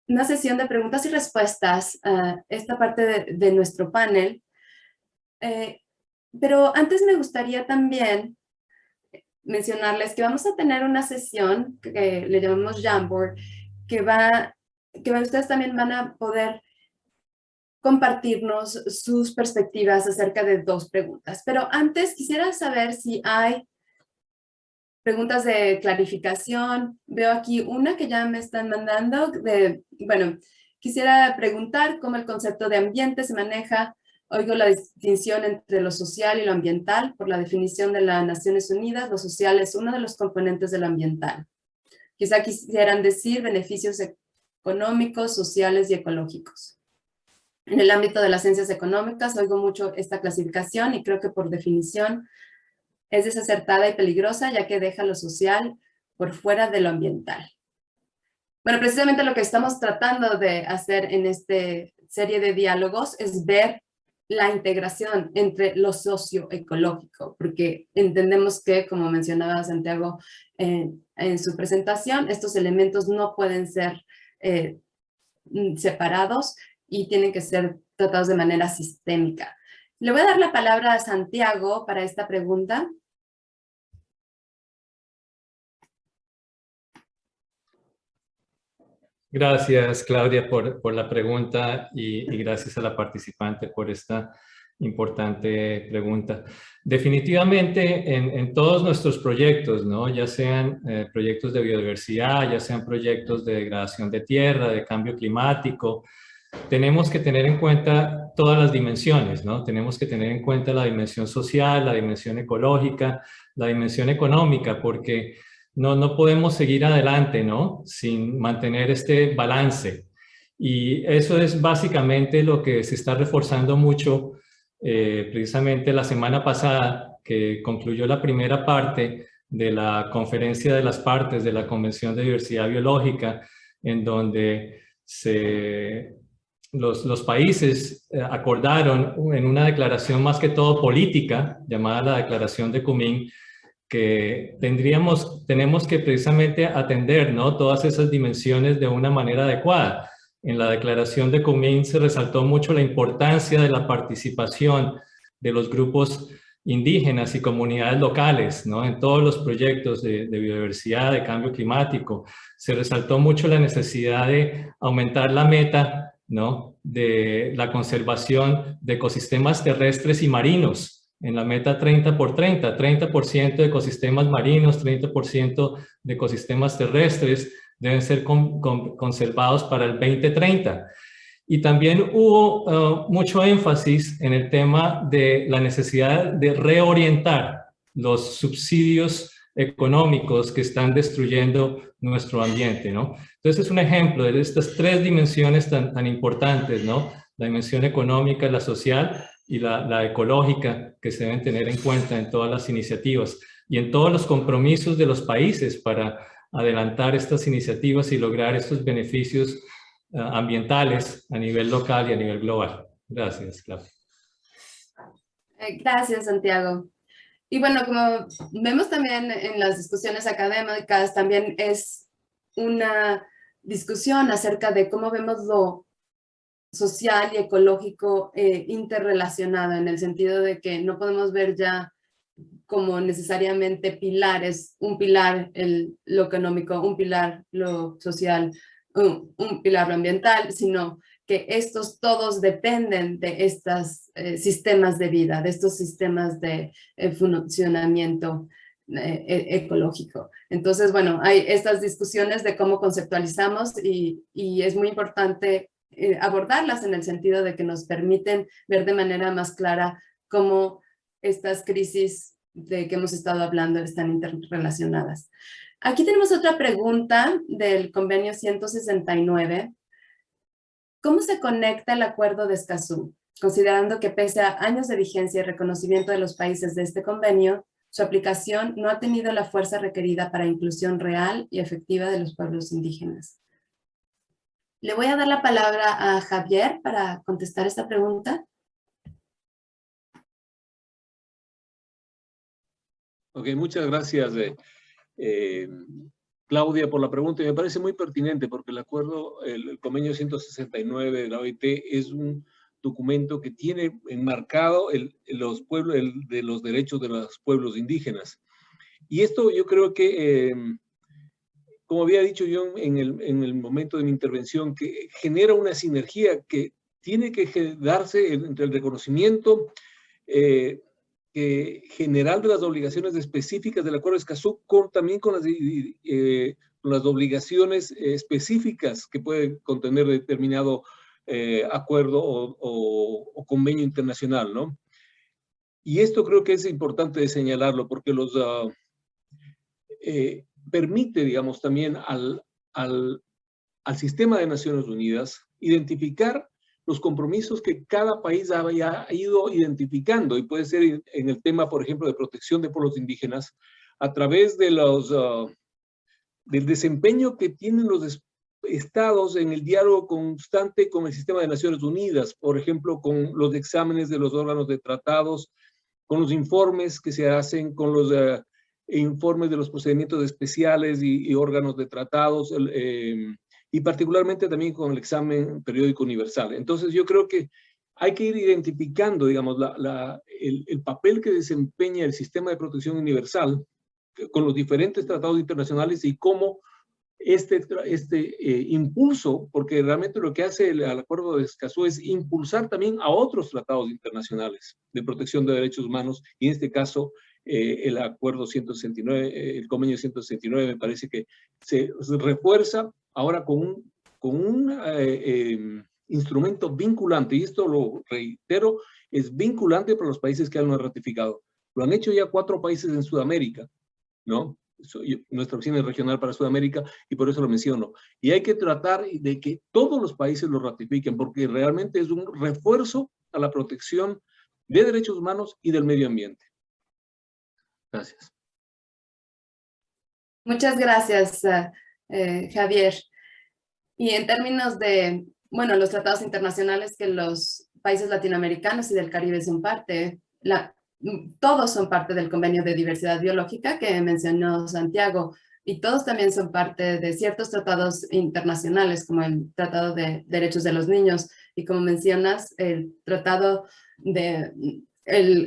una sesión de preguntas y respuestas, esta parte de nuestro panel. Pero antes me gustaría también mencionarles que vamos a tener una sesión que le llamamos Jamboard, que ustedes también van a poder compartirnos sus perspectivas acerca de 2 preguntas. Pero antes quisiera saber si hay preguntas de clarificación. Veo aquí una que ya me están mandando. Bueno, quisiera preguntar cómo el concepto de ambiente se maneja. Oigo la distinción entre lo social y lo ambiental. Por la definición de las Naciones Unidas, lo social es uno de los componentes de lo ambiental. Quizá quisieran decir beneficios económicos, sociales y ecológicos. En el ámbito de las ciencias económicas, oigo mucho esta clasificación y creo que por definición es desacertada y peligrosa, ya que deja lo social por fuera de lo ambiental. Bueno, precisamente lo que estamos tratando de hacer en esta serie de diálogos es ver la integración entre lo socioecológico, porque entendemos que, como mencionaba Santiago en su presentación, estos elementos no pueden ser separados y tienen que ser tratados de manera sistémica. Le voy a dar la palabra a Santiago para esta pregunta. Gracias, Claudia, por la pregunta y gracias a la participante por esta importante pregunta. Definitivamente, en todos nuestros proyectos, ¿no? Ya sean proyectos de biodiversidad, ya sean proyectos de degradación de tierra, de cambio climático, tenemos que tener en cuenta todas las dimensiones, ¿no? Tenemos que tener en cuenta la dimensión social, la dimensión ecológica, la dimensión económica, porque no podemos seguir adelante, ¿no? Sin mantener este balance. Y eso es básicamente lo que se está reforzando mucho. Precisamente la semana pasada, que concluyó la primera parte de la conferencia de las partes de la Convención de Diversidad Biológica, en donde los países acordaron en una declaración más que todo política, llamada la Declaración de Kunming, que tenemos que precisamente atender, ¿no? Todas esas dimensiones de una manera adecuada. En la Declaración de Kunming se resaltó mucho la importancia de la participación de los grupos indígenas y comunidades locales, ¿no? En todos los proyectos de biodiversidad, de cambio climático. Se resaltó mucho la necesidad de aumentar la meta, ¿no? De la conservación de ecosistemas terrestres y marinos, en la meta 30x30, 30% de ecosistemas marinos, 30% de ecosistemas terrestres deben ser conservados para el 2030. Y también hubo mucho énfasis en el tema de la necesidad de reorientar los subsidios económicos que están destruyendo nuestro ambiente, ¿no? Entonces es un ejemplo de estas tres dimensiones tan importantes, ¿no? La dimensión económica, la social y la ecológica que se deben tener en cuenta en todas las iniciativas y en todos los compromisos de los países para adelantar estas iniciativas y lograr estos beneficios ambientales a nivel local y a nivel global. Gracias, Claudia. Gracias, Santiago. Y bueno, como vemos también en las discusiones académicas, también es una discusión acerca de cómo vemos lo social y ecológico interrelacionado, en el sentido de que no podemos ver ya como necesariamente pilares, un pilar lo económico, un pilar lo social, un pilar lo ambiental, sino que estos todos dependen de estos sistemas de vida, de estos sistemas de funcionamiento ecológico. Entonces, bueno, hay estas discusiones de cómo conceptualizamos y es muy importante abordarlas en el sentido de que nos permiten ver de manera más clara cómo estas crisis de que hemos estado hablando están interrelacionadas. Aquí tenemos otra pregunta del convenio 169. ¿Cómo se conecta el acuerdo de Escazú? Considerando que pese a años de vigencia y reconocimiento de los países de este convenio, su aplicación no ha tenido la fuerza requerida para inclusión real y efectiva de los pueblos indígenas. Le voy a dar la palabra a Javier para contestar esta pregunta. Ok, muchas gracias, Claudia, por la pregunta. Y me parece muy pertinente porque el acuerdo, el convenio 169 de la OIT es un documento que tiene enmarcado los derechos de los pueblos indígenas. Y esto yo creo que, como había dicho yo en el momento de mi intervención, que genera una sinergia que tiene que darse entre el reconocimiento general de las obligaciones específicas del Acuerdo de Escazú, también con las obligaciones específicas que puede contener determinado acuerdo o convenio internacional, ¿no? Y esto creo que es importante de señalarlo porque permite, digamos, también al sistema de Naciones Unidas identificar los compromisos que cada país haya ido identificando, y puede ser en el tema, por ejemplo, de protección de pueblos indígenas, a través de del desempeño que tienen los estados en el diálogo constante con el sistema de Naciones Unidas, por ejemplo, con los exámenes de los órganos de tratados, con los informes que se hacen, con los informes de los procedimientos especiales y órganos de tratados, y particularmente también con el examen periódico universal. Entonces yo creo que hay que ir identificando, digamos, el papel que desempeña el sistema de protección universal con los diferentes tratados internacionales y cómo este impulso, porque realmente lo que hace el Acuerdo de Escazú es impulsar también a otros tratados internacionales de protección de derechos humanos, y en este caso el Acuerdo 169, el Convenio 169 me parece que se refuerza ahora con un instrumento vinculante, y esto lo reitero, es vinculante para los países que lo han ratificado. Lo han hecho ya 4 países en Sudamérica, ¿no? Nuestra oficina regional para Sudamérica, y por eso lo menciono. Y hay que tratar de que todos los países lo ratifiquen, porque realmente es un refuerzo a la protección de derechos humanos y del medio ambiente. Gracias. Muchas gracias, Javier. Y en términos de, bueno, los tratados internacionales que los países latinoamericanos y del Caribe son parte, todos son parte del Convenio de Diversidad Biológica que mencionó Santiago, y todos también son parte de ciertos tratados internacionales, como el Tratado de Derechos de los Niños, y como mencionas, el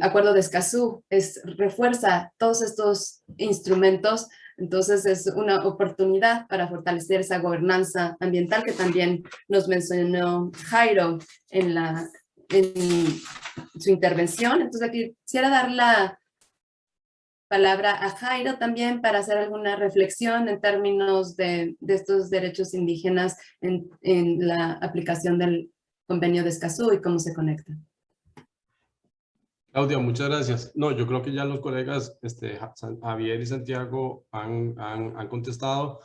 Acuerdo de Escazú refuerza todos estos instrumentos. Entonces es una oportunidad para fortalecer esa gobernanza ambiental que también nos mencionó Jairo en su intervención. Entonces aquí quisiera dar la palabra a Jairo también para hacer alguna reflexión en términos de estos derechos indígenas en la aplicación del convenio de Escazú y cómo se conectan. Claudia, muchas gracias. No, yo creo que ya los colegas Javier y Santiago han contestado.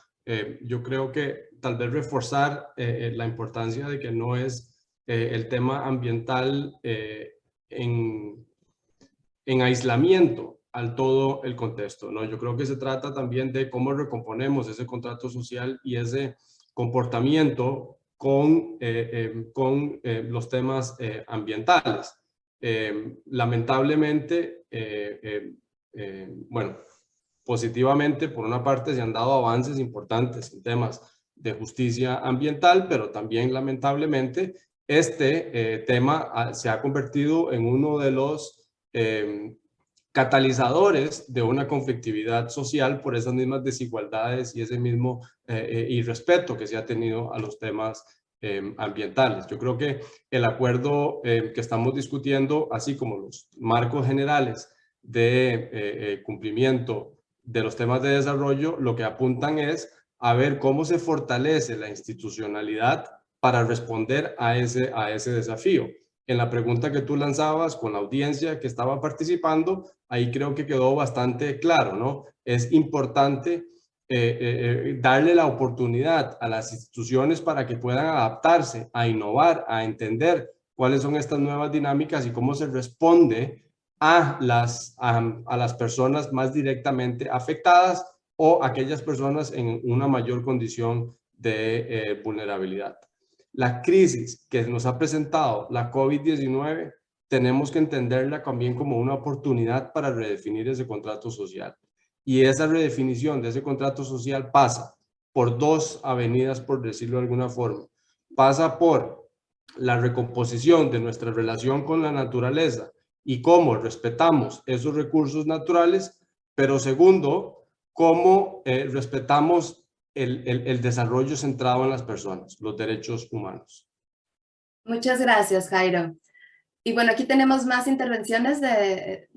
Yo creo que tal vez reforzar la importancia de que no es el tema ambiental en aislamiento al todo el contexto, ¿no? Yo creo que se trata también de cómo recomponemos ese contrato social y ese comportamiento con los temas ambientales. Lamentablemente, bueno, positivamente, por una parte se han dado avances importantes en temas de justicia ambiental, pero también lamentablemente este tema se ha convertido en uno de los catalizadores de una conflictividad social por esas mismas desigualdades y ese mismo irrespeto que se ha tenido a los temas ambientales. Yo creo que el acuerdo que estamos discutiendo, así como los marcos generales de cumplimiento de los temas de desarrollo, lo que apuntan es a ver cómo se fortalece la institucionalidad para responder a ese desafío. En la pregunta que tú lanzabas con la audiencia que estaba participando, ahí creo que quedó bastante claro, ¿no? Es importante darle la oportunidad a las instituciones para que puedan adaptarse, a innovar, a entender cuáles son estas nuevas dinámicas y cómo se responde a las personas más directamente afectadas o aquellas personas en una mayor condición de vulnerabilidad. La crisis que nos ha presentado la COVID-19 tenemos que entenderla también como una oportunidad para redefinir ese contrato social. Y esa redefinición de ese contrato social pasa por dos avenidas, por decirlo de alguna forma. Pasa por la recomposición de nuestra relación con la naturaleza y cómo respetamos esos recursos naturales, pero segundo, cómo respetamos el desarrollo centrado en las personas, los derechos humanos. Muchas gracias, Jairo. Y bueno, aquí tenemos más intervenciones de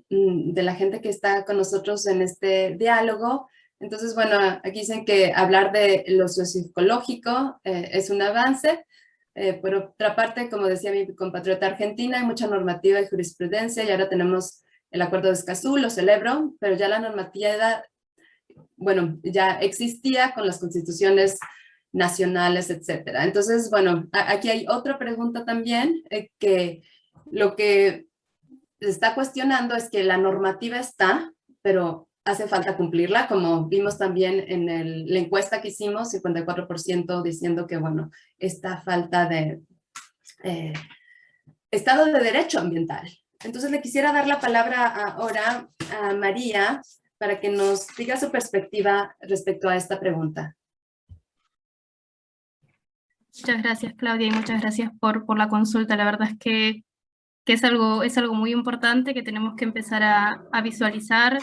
la gente que está con nosotros en este diálogo. Entonces, bueno, aquí dicen que hablar de lo socioecológico es un avance. Por otra parte, como decía mi compatriota argentina, hay mucha normativa y jurisprudencia y ahora tenemos el Acuerdo de Escazú, lo celebro, pero ya la normatividad, bueno, ya existía con las constituciones nacionales, etcétera. Entonces, bueno, aquí hay otra pregunta también, que lo que se está cuestionando es que la normativa está, pero hace falta cumplirla, como vimos también en la encuesta que hicimos, 54% diciendo que, bueno, esta falta de Estado de Derecho ambiental. Entonces le quisiera dar la palabra ahora a María para que nos diga su perspectiva respecto a esta pregunta. Muchas gracias, Claudia, y muchas gracias por la consulta. La verdad es que es algo muy importante que tenemos que empezar a visualizar.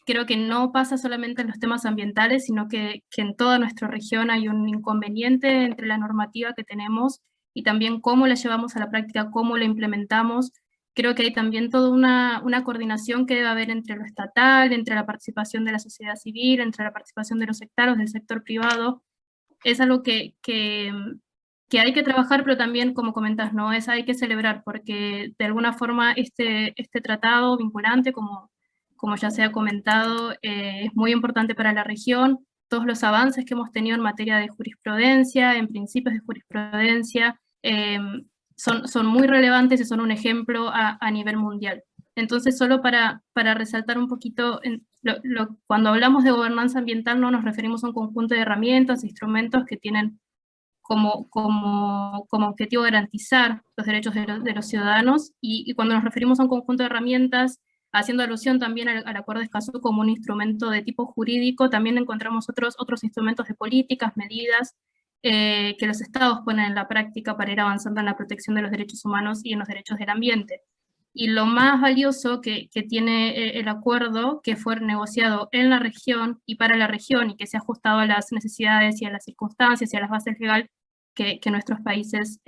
Creo que no pasa solamente en los temas ambientales, sino que en toda nuestra región hay un inconveniente entre la normativa que tenemos y también cómo la llevamos a la práctica, cómo la implementamos. Creo que hay también toda una coordinación que debe haber entre lo estatal, entre la participación de la sociedad civil, entre la participación de los sectores, del sector privado. Es algo que hay que trabajar, pero también, como comentas, ¿no? Hay que celebrar, porque de alguna forma este tratado vinculante, como ya se ha comentado, es muy importante para la región. Todos los avances que hemos tenido en materia de jurisprudencia, en principios de jurisprudencia, son muy relevantes y son un ejemplo a nivel mundial. Entonces, solo para resaltar un poquito, cuando hablamos de gobernanza ambiental no nos referimos a un conjunto de herramientas, instrumentos que tienen como objetivo garantizar los derechos de los ciudadanos, y cuando nos referimos a un conjunto de herramientas, haciendo alusión también al Acuerdo de Escazú como un instrumento de tipo jurídico, también encontramos otros instrumentos de políticas, medidas, que los estados ponen en la práctica para ir avanzando en la protección de los derechos humanos y en los derechos del ambiente. Y lo más valioso que tiene el acuerdo, que fue negociado en la región y para la región, y que se ha ajustado a las necesidades y a las circunstancias y a las bases legales que nuestros países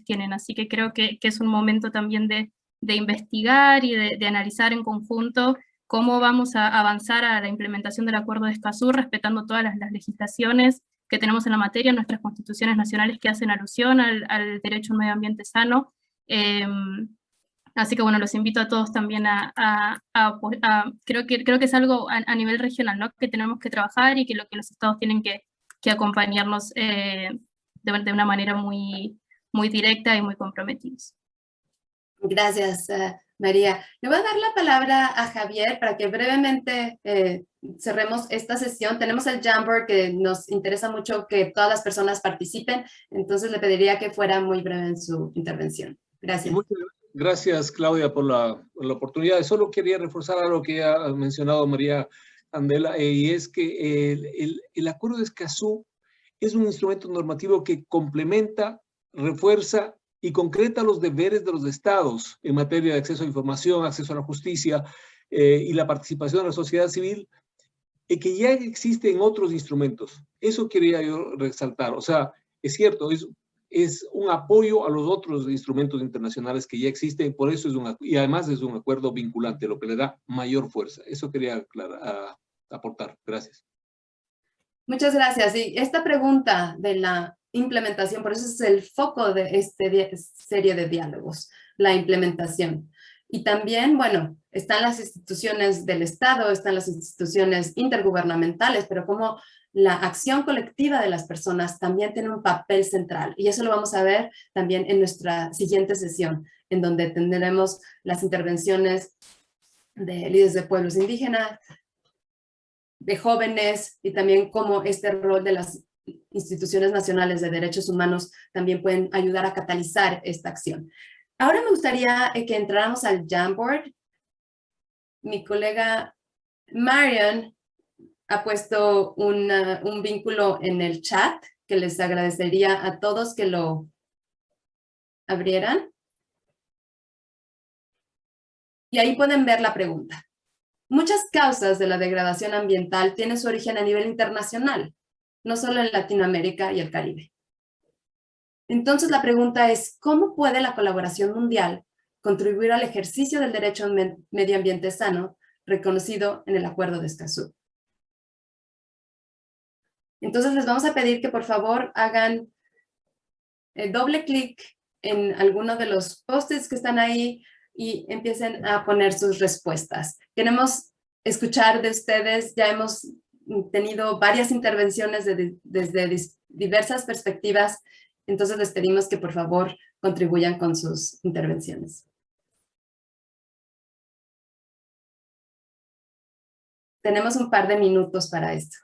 tienen. Así que creo que es un momento también de investigar y de analizar en conjunto cómo vamos a avanzar a la implementación del Acuerdo de Escazú, respetando todas las legislaciones, tenemos en la materia, nuestras constituciones nacionales que hacen alusión al derecho a un medio ambiente sano. Así que bueno, los invito a todos también creo que es algo a nivel regional, ¿no? Que tenemos que trabajar y que los estados tienen que acompañarnos de una manera muy directa y muy comprometidos. Gracias, María. Le voy a dar la palabra a Javier para que brevemente cerremos esta sesión. Tenemos el Jamboard que nos interesa mucho que todas las personas participen, entonces le pediría que fuera muy breve en su intervención. Gracias. Muchas gracias, Claudia, por la oportunidad. Solo quería reforzar algo que ya ha mencionado María Candela, y es que el Acuerdo de Escazú es un instrumento normativo que complementa, refuerza y concreta los deberes de los estados en materia de acceso a información, acceso a la justicia y la participación de la sociedad civil, que ya existe en otros instrumentos. Eso quería yo resaltar. O sea, es cierto, es un apoyo a los otros instrumentos internacionales que ya existen, por eso y además es un acuerdo vinculante, lo que le da mayor fuerza. Eso quería aportar. Gracias. Muchas gracias. Y esta pregunta de la implementación, por eso es el foco de esta serie de diálogos, la implementación. Y también, bueno, están las instituciones del Estado, están las instituciones intergubernamentales, pero como la acción colectiva de las personas también tiene un papel central. Y eso lo vamos a ver también en nuestra siguiente sesión, en donde tendremos las intervenciones de líderes de pueblos indígenas, de jóvenes, y también cómo este rol de las instituciones nacionales de derechos humanos también pueden ayudar a catalizar esta acción. Ahora me gustaría que entráramos al Jamboard. Mi colega Marian ha puesto un vínculo en el chat que les agradecería a todos que lo abrieran. Y ahí pueden ver la pregunta. Muchas causas de la degradación ambiental tienen su origen a nivel internacional, no solo en Latinoamérica y el Caribe. Entonces la pregunta es, ¿cómo puede la colaboración mundial contribuir al ejercicio del derecho a un medio ambiente sano reconocido en el Acuerdo de Escazú? Entonces les vamos a pedir que por favor hagan doble clic en alguno de los post-its que están ahí y empiecen a poner sus respuestas. Queremos escuchar de ustedes, ya hemos tenido varias intervenciones desde diversas perspectivas, entonces les pedimos que por favor contribuyan con sus intervenciones. Tenemos un par de minutos para esto.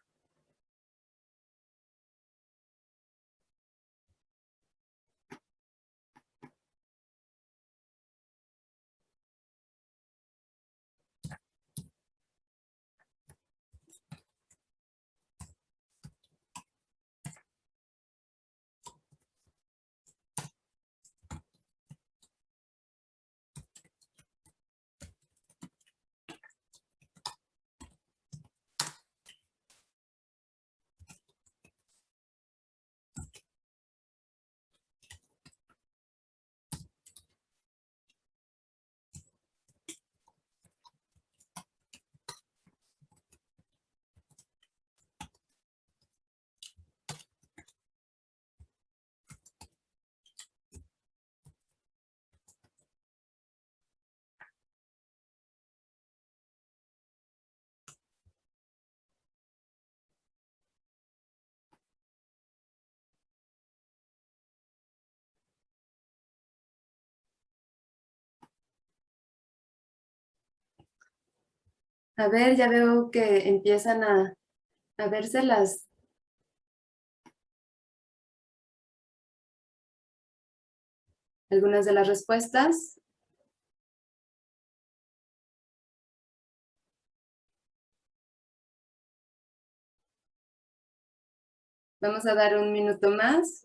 A ver, ya veo que empiezan a verse algunas de las respuestas. Vamos a dar un minuto más.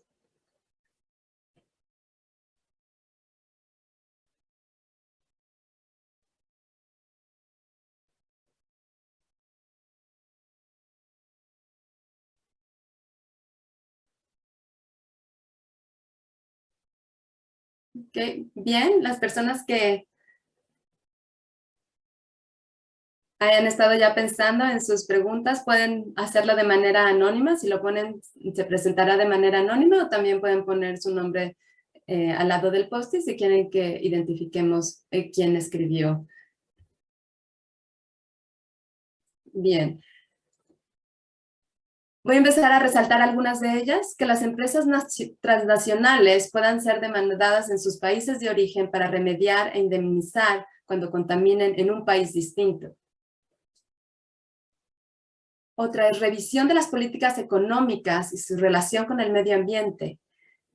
Okay. Bien, las personas que hayan estado ya pensando en sus preguntas, pueden hacerlo de manera anónima. Si lo ponen, se presentará de manera anónima, o también pueden poner su nombre al lado del post-it si quieren que identifiquemos quién escribió. Bien. Voy a empezar a resaltar algunas de ellas, que las empresas transnacionales puedan ser demandadas en sus países de origen para remediar e indemnizar cuando contaminen en un país distinto. Otra es revisión de las políticas económicas y su relación con el medio ambiente.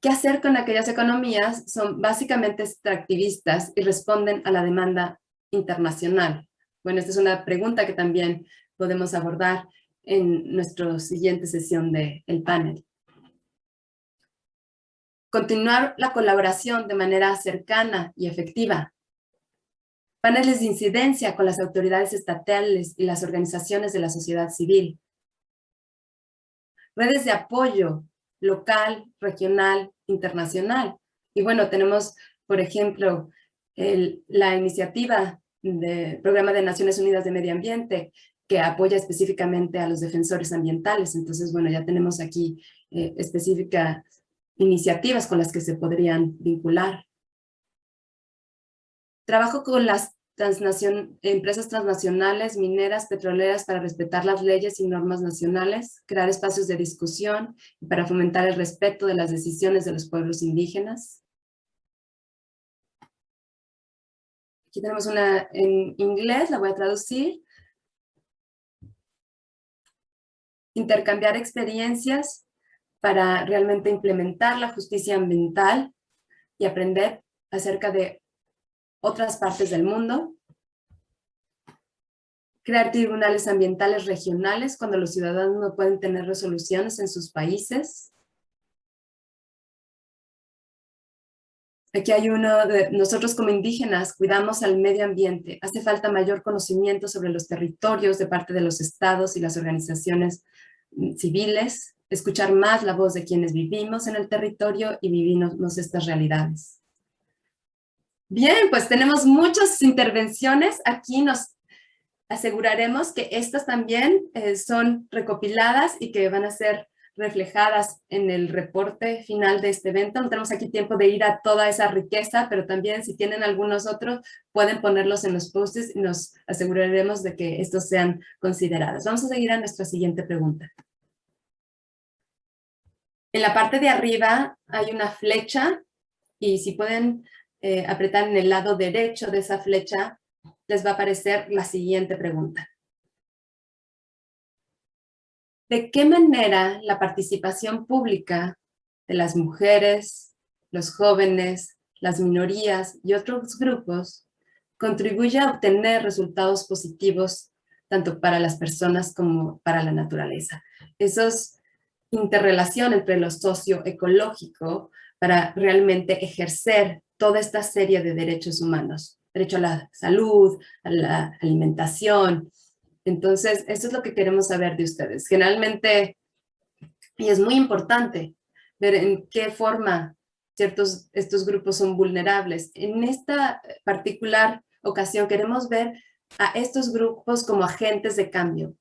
¿Qué hacer con aquellas economías? Son básicamente extractivistas y responden a la demanda internacional. Bueno, esta es una pregunta que también podemos abordar en nuestra siguiente sesión del panel. Continuar la colaboración de manera cercana y efectiva. Paneles de incidencia con las autoridades estatales y las organizaciones de la sociedad civil. Redes de apoyo local, regional, internacional. Y bueno, tenemos, por ejemplo, la iniciativa del Programa de Naciones Unidas de Medio Ambiente, que apoya específicamente a los defensores ambientales. Entonces, bueno, ya tenemos aquí específicas iniciativas con las que se podrían vincular. Trabajo con las empresas transnacionales, mineras, petroleras, para respetar las leyes y normas nacionales, crear espacios de discusión y para fomentar el respeto de las decisiones de los pueblos indígenas. Aquí tenemos una en inglés, la voy a traducir. Intercambiar experiencias para realmente implementar la justicia ambiental y aprender acerca de otras partes del mundo. Crear tribunales ambientales regionales cuando los ciudadanos no pueden tener resoluciones en sus países. Aquí hay uno de nosotros como indígenas cuidamos al medio ambiente. Hace falta mayor conocimiento sobre los territorios de parte de los estados y las organizaciones civiles, escuchar más la voz de quienes vivimos en el territorio y vivimos estas realidades. Bien, pues tenemos muchas intervenciones. Aquí nos aseguraremos que estas también son recopiladas y que van a ser reflejadas en el reporte final de este evento. No tenemos aquí tiempo de ir a toda esa riqueza, pero también si tienen algunos otros, pueden ponerlos en los post-its y nos aseguraremos de que estos sean considerados. Vamos a seguir a nuestra siguiente pregunta. En la parte de arriba hay una flecha y si pueden apretar en el lado derecho de esa flecha, les va a aparecer la siguiente pregunta. ¿De qué manera la participación pública de las mujeres, los jóvenes, las minorías y otros grupos contribuye a obtener resultados positivos tanto para las personas como para la naturaleza? Eso es interrelación entre lo socioecológico para realmente ejercer toda esta serie de derechos humanos. Derecho a la salud, a la alimentación. Entonces, eso es lo que queremos saber de ustedes. Generalmente, y es muy importante ver en qué forma estos grupos son vulnerables. En esta particular ocasión queremos ver a estos grupos como agentes de cambio.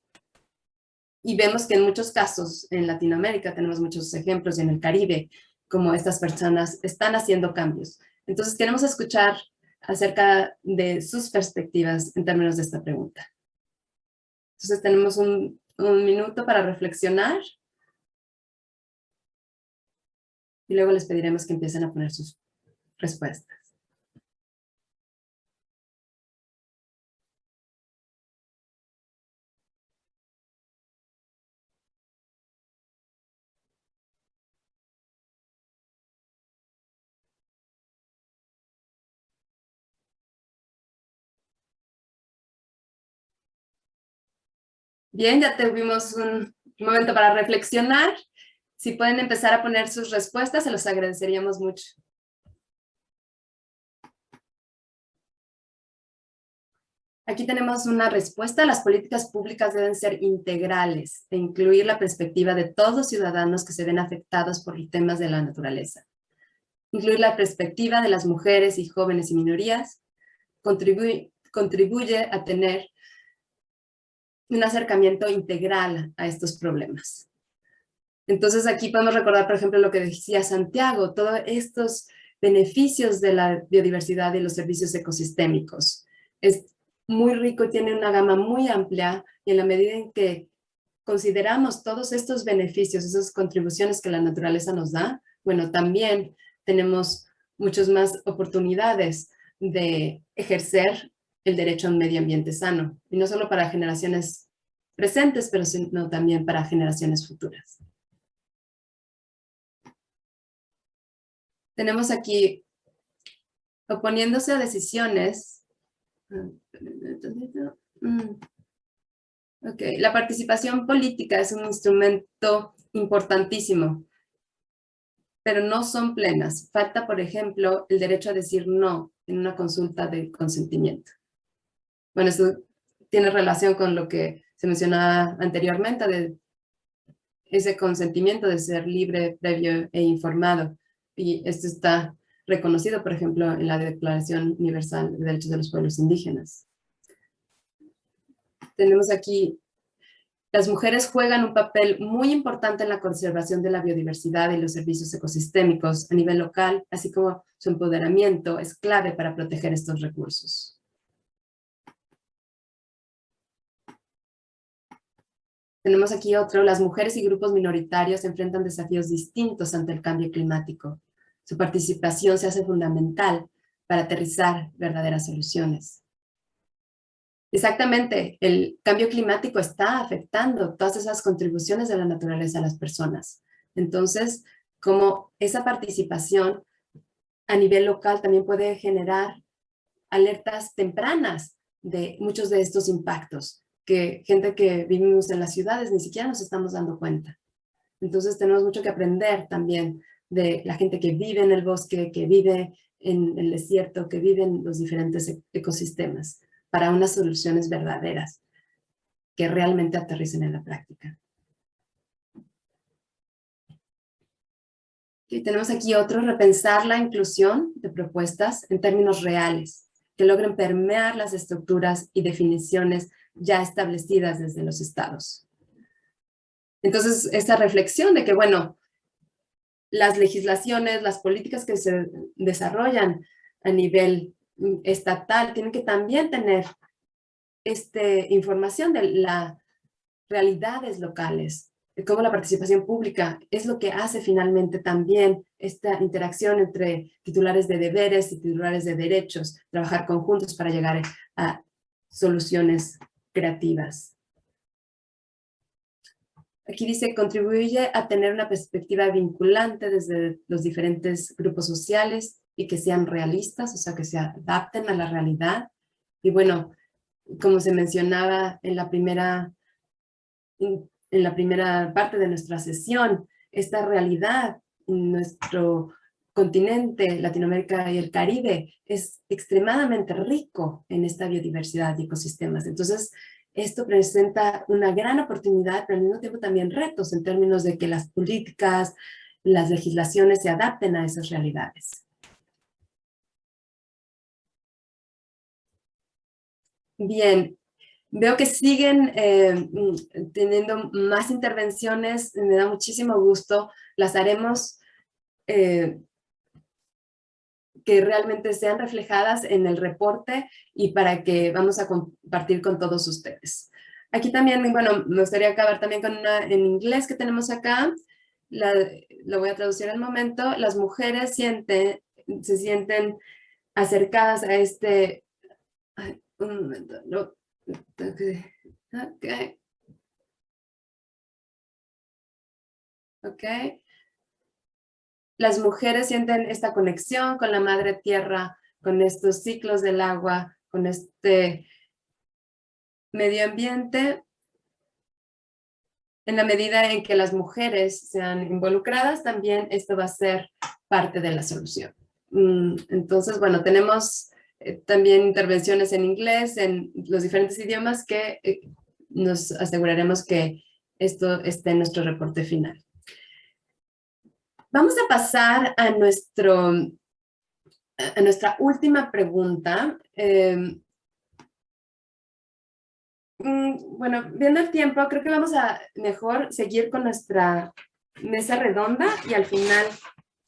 Y vemos que en muchos casos en Latinoamérica tenemos muchos ejemplos y en el Caribe, como estas personas están haciendo cambios. Entonces queremos escuchar acerca de sus perspectivas en términos de esta pregunta. Entonces tenemos un minuto para reflexionar y luego les pediremos que empiecen a poner sus respuestas. Bien, ya tuvimos un momento para reflexionar. Si pueden empezar a poner sus respuestas, se los agradeceríamos mucho. Aquí tenemos una respuesta. Las políticas públicas deben ser integrales e incluir la perspectiva de todos los ciudadanos que se ven afectados por los temas de la naturaleza. Incluir la perspectiva de las mujeres y jóvenes y minorías contribuye a tener un acercamiento integral a estos problemas. Entonces aquí podemos recordar, por ejemplo, lo que decía Santiago, todos estos beneficios de la biodiversidad y los servicios ecosistémicos. Es muy rico y tiene una gama muy amplia, y en la medida en que consideramos todos estos beneficios, esas contribuciones que la naturaleza nos da, bueno, también tenemos muchas más oportunidades de ejercer el derecho a un medio ambiente sano, y no solo para generaciones presentes, pero sino también para generaciones futuras. Tenemos aquí, oponiéndose a decisiones. Ok, la participación política es un instrumento importantísimo, pero no son plenas. Falta, por ejemplo, el derecho a decir no en una consulta de consentimiento. Bueno, esto tiene relación con lo que se mencionaba anteriormente, de ese consentimiento de ser libre, previo e informado. Y esto está reconocido, por ejemplo, en la Declaración Universal de Derechos de los Pueblos Indígenas. Tenemos aquí, las mujeres juegan un papel muy importante en la conservación de la biodiversidad y los servicios ecosistémicos a nivel local, así como su empoderamiento es clave para proteger estos recursos. Tenemos aquí otro, las mujeres y grupos minoritarios enfrentan desafíos distintos ante el cambio climático. Su participación se hace fundamental para aterrizar verdaderas soluciones. Exactamente, el cambio climático está afectando todas esas contribuciones de la naturaleza a las personas. Entonces, como esa participación a nivel local también puede generar alertas tempranas de muchos de estos impactos, que gente que vivimos en las ciudades ni siquiera nos estamos dando cuenta. Entonces tenemos mucho que aprender también de la gente que vive en el bosque, que vive en el desierto, que vive en los diferentes ecosistemas, para unas soluciones verdaderas que realmente aterricen en la práctica. Y tenemos aquí otro, repensar la inclusión de propuestas en términos reales, que logren permear las estructuras y definiciones ya establecidas desde los estados. Entonces, esta reflexión de que, bueno, las legislaciones, las políticas que se desarrollan a nivel estatal tienen que también tener información de las realidades locales, de cómo la participación pública es lo que hace finalmente también esta interacción entre titulares de deberes y titulares de derechos, trabajar conjuntos para llegar a soluciones creativas. Aquí dice, contribuye a tener una perspectiva vinculante desde los diferentes grupos sociales y que sean realistas, o sea, que se adapten a la realidad. Y bueno, como se mencionaba en la primera parte de nuestra sesión, esta realidad en nuestro continente, Latinoamérica y el Caribe, es extremadamente rico en esta biodiversidad y ecosistemas. Entonces, esto presenta una gran oportunidad, pero al mismo tiempo también retos en términos de que las políticas, las legislaciones se adapten a esas realidades. Bien, veo que siguen teniendo más intervenciones, me da muchísimo gusto, las haremos que realmente sean reflejadas en el reporte y para que vamos a compartir con todos ustedes. Aquí también, bueno, me gustaría acabar también con una en inglés que tenemos acá, lo voy a traducir al momento. Las mujeres se sienten acercadas a este... Ay, un momento, no, ok. Las mujeres sienten esta conexión con la madre tierra, con estos ciclos del agua, con este medio ambiente, en la medida en que las mujeres sean involucradas, también esto va a ser parte de la solución. Entonces, bueno, tenemos también intervenciones en inglés, en los diferentes idiomas que nos aseguraremos que esto esté en nuestro reporte final. Vamos a pasar a nuestra última pregunta. Bueno, viendo el tiempo, creo que vamos a mejor seguir con nuestra mesa redonda y al final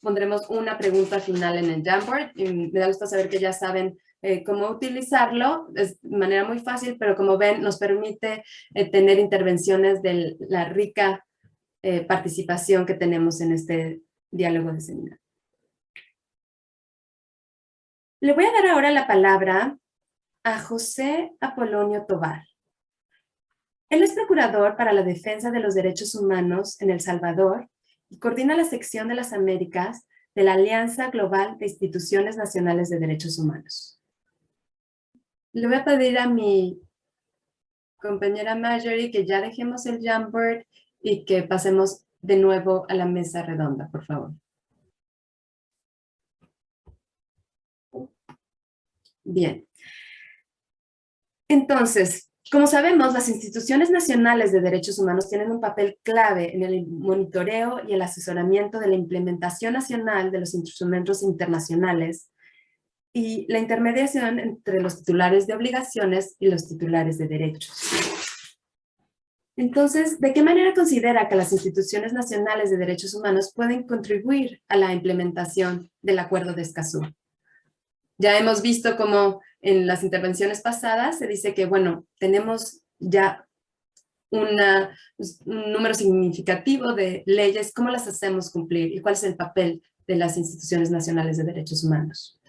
pondremos una pregunta final en el Jamboard. Y me da gusto saber que ya saben cómo utilizarlo. Es de manera muy fácil, pero como ven, nos permite tener intervenciones de la rica participación que tenemos en este diálogo de seminario. Le voy a dar ahora la palabra a José Apolonio Tovar. Él es procurador para la defensa de los derechos humanos en El Salvador y coordina la sección de las Américas de la Alianza Global de Instituciones Nacionales de Derechos Humanos. Le voy a pedir a mi compañera Marjorie que ya dejemos el Jamboard y que pasemos de nuevo a la mesa redonda, por favor. Bien. Entonces, como sabemos, las instituciones nacionales de derechos humanos tienen un papel clave en el monitoreo y el asesoramiento de la implementación nacional de los instrumentos internacionales y la intermediación entre los titulares de obligaciones y los titulares de derechos. Entonces, ¿de qué manera considera que las instituciones nacionales de derechos humanos pueden contribuir a la implementación del Acuerdo de Escazú? Ya hemos visto cómo en las intervenciones pasadas se dice que, bueno, tenemos ya un número significativo de leyes, ¿cómo las hacemos cumplir? ¿Y cuál es el papel de las instituciones nacionales de derechos humanos?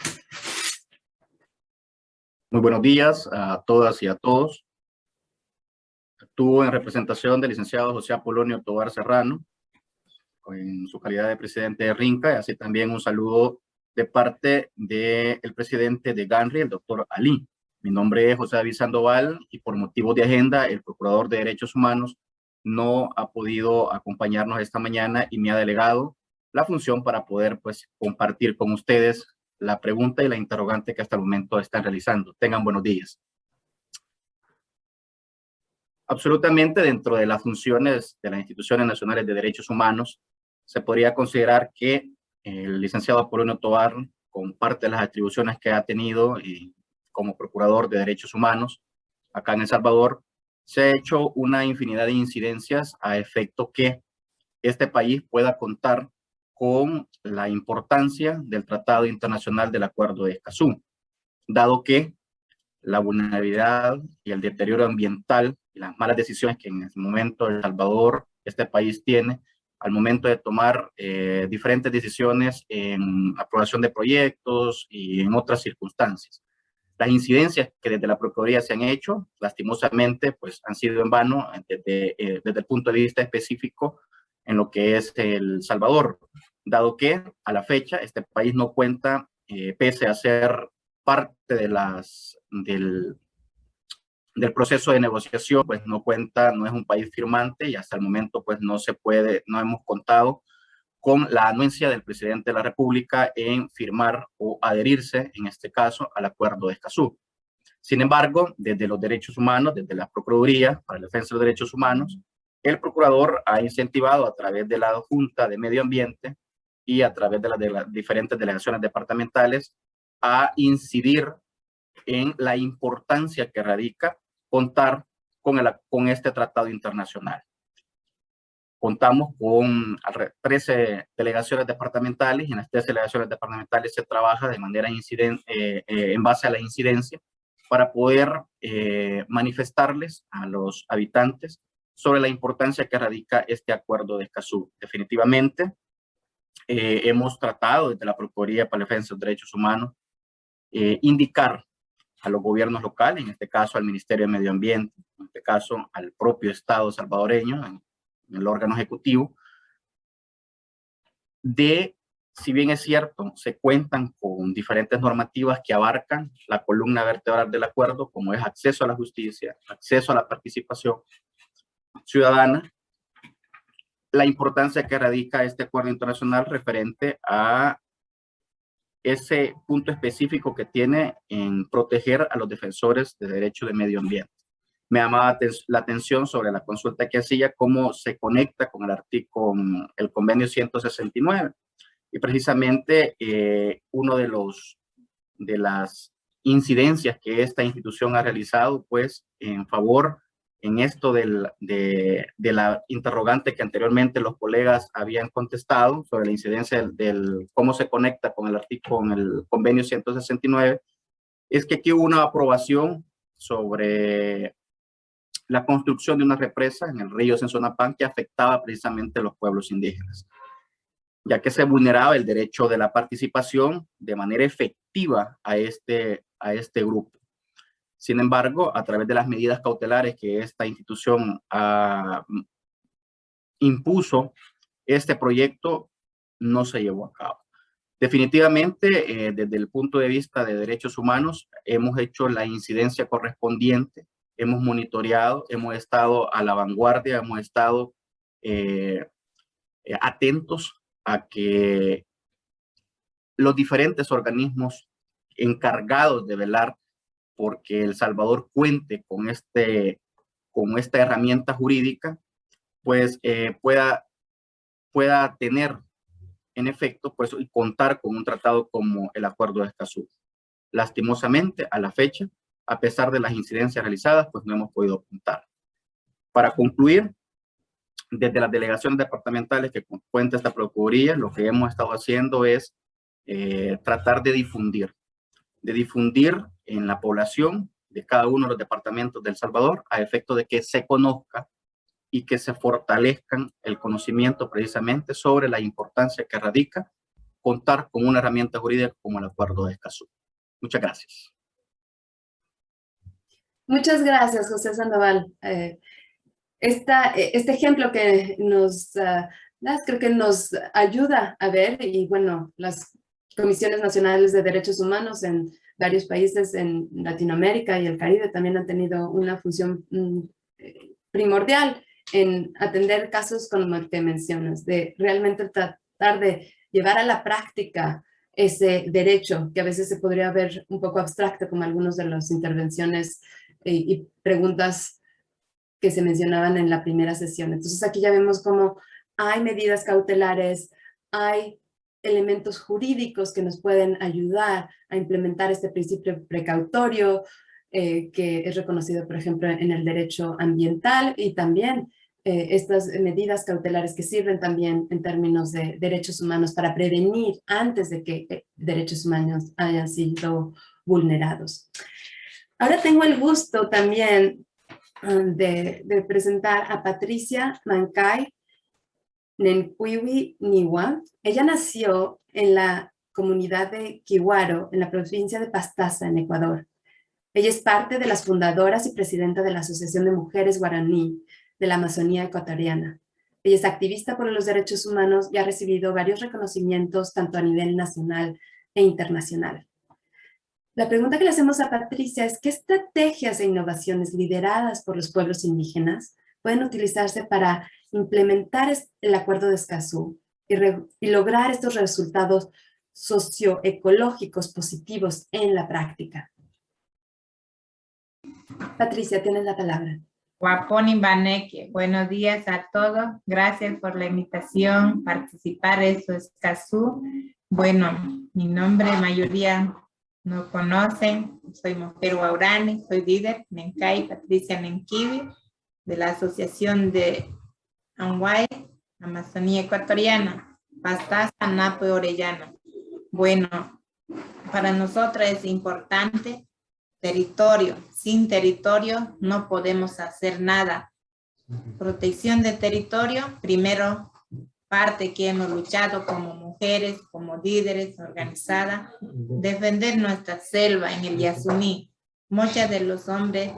Muy buenos días a todas y a todos. Actúo en representación del licenciado José Apolonio Tovar Serrano, en su calidad de presidente de RINCA, y así también un saludo de parte del presidente de GANRI, el doctor Ali. Mi nombre es José David Sandoval y por motivos de agenda, el Procurador de Derechos Humanos no ha podido acompañarnos esta mañana y me ha delegado la función para poder compartir con ustedes la pregunta y la interrogante que hasta el momento están realizando. Tengan buenos días. Absolutamente dentro de las funciones de las instituciones nacionales de derechos humanos, se podría considerar que el licenciado Apolonio Tovar, con parte de las atribuciones que ha tenido como procurador de derechos humanos acá en El Salvador, se ha hecho una infinidad de incidencias a efecto que este país pueda contar con la importancia del Tratado Internacional del Acuerdo de Escazú, dado que la vulnerabilidad y el deterioro ambiental y las malas decisiones que en este momento El Salvador, este país tiene, al momento de tomar diferentes decisiones en aprobación de proyectos y en otras circunstancias. Las incidencias que desde la Procuraduría se han hecho, lastimosamente, pues han sido en vano desde el punto de vista específico en lo que es El Salvador, dado que a la fecha este país no cuenta, pese a ser parte de del proceso de negociación, pues no cuenta, no es un país firmante y hasta el momento pues no hemos contado con la anuencia del presidente de la República en firmar o adherirse, en este caso, al Acuerdo de Escazú. Sin embargo, desde los derechos humanos, desde la Procuraduría para la Defensa de los Derechos Humanos, el procurador ha incentivado a través de la Junta de Medio Ambiente y a través de las diferentes delegaciones departamentales a incidir en la importancia que radica contar con este tratado internacional. Contamos con 13 delegaciones departamentales y en las 13 delegaciones departamentales se trabaja de manera en base a la incidencia para poder manifestarles a los habitantes sobre la importancia que radica este Acuerdo de Escazú. Definitivamente hemos tratado desde la Procuraduría para la Defensa de los Derechos Humanos indicar a los gobiernos locales, en este caso al Ministerio de Medio Ambiente, en este caso al propio Estado salvadoreño, en el órgano ejecutivo, si bien es cierto, se cuentan con diferentes normativas que abarcan la columna vertebral del acuerdo, como es acceso a la justicia, acceso a la participación ciudadana, la importancia que radica este acuerdo internacional referente a ese punto específico que tiene en proteger a los defensores de derechos de medio ambiente. Me llamaba la atención sobre la consulta que hacía, cómo se conecta con el convenio 169. Y precisamente uno de las incidencias que esta institución ha realizado, pues, en favor en esto de la interrogante que anteriormente los colegas habían contestado sobre la incidencia del cómo se conecta con el convenio 169, es que aquí hubo una aprobación sobre la construcción de una represa en el río Sensonapán que afectaba precisamente a los pueblos indígenas, ya que se vulneraba el derecho de la participación de manera efectiva a este grupo. Sin embargo, a través de las medidas cautelares que esta institución impuso, este proyecto no se llevó a cabo. Definitivamente, desde el punto de vista de derechos humanos, hemos hecho la incidencia correspondiente, hemos monitoreado, hemos estado a la vanguardia, hemos estado atentos a que los diferentes organismos encargados de velar porque El Salvador cuente con esta herramienta jurídica, pues pueda tener en efecto pues, y contar con un tratado como el Acuerdo de Escazú. Lastimosamente, a la fecha, a pesar de las incidencias realizadas, pues no hemos podido contar. Para concluir, desde las delegaciones departamentales que cuenta esta Procuraduría, lo que hemos estado haciendo es tratar de difundir en la población de cada uno de los departamentos de El Salvador a efecto de que se conozca y que se fortalezcan el conocimiento precisamente sobre la importancia que radica contar con una herramienta jurídica como el Acuerdo de Escazú. Muchas gracias. Muchas gracias, José Sandoval. Este ejemplo que nos das creo que nos ayuda a ver, y bueno, las comisiones nacionales de derechos humanos en varios países en Latinoamérica y el Caribe también han tenido una función primordial en atender casos como el que mencionas, de realmente tratar de llevar a la práctica ese derecho que a veces se podría ver un poco abstracto, como algunas de las intervenciones y preguntas que se mencionaban en la primera sesión. Entonces aquí ya vemos cómo hay medidas cautelares, hay elementos jurídicos que nos pueden ayudar a implementar este principio precautorio que es reconocido, por ejemplo, en el derecho ambiental, y también estas medidas cautelares que sirven también en términos de derechos humanos para prevenir antes de que derechos humanos hayan sido vulnerados. Ahora tengo el gusto también de presentar a Patricia Mancay Nenquiwi Niwa. Ella nació en la comunidad de Quiwaro, en la provincia de Pastaza, en Ecuador. Ella es parte de las fundadoras y presidenta de la Asociación de Mujeres Guaraní de la Amazonía Ecuatoriana. Ella es activista por los derechos humanos y ha recibido varios reconocimientos tanto a nivel nacional e internacional. La pregunta que le hacemos a Patricia es: ¿qué estrategias e innovaciones lideradas por los pueblos indígenas pueden utilizarse para implementar el Acuerdo de Escazú y lograr estos resultados socioecológicos positivos en la práctica? Patricia, tienes la palabra. Guaponi Baneque, buenos días a todos. Gracias por la invitación, participar en Escazú. Bueno, mi nombre mayoría no conocen, soy mujer guaraní, soy líder, Nencay, Patricia Nenquiwi, de la Asociación de Anguay, Amazonía Ecuatoriana, Pastaza, Napo y Orellana. Bueno, para nosotros es importante territorio. Sin territorio no podemos hacer nada. Protección de territorio, primero parte que hemos luchado como mujeres, como líderes organizadas, defender nuestra selva en el Yasuní. Muchos de los hombres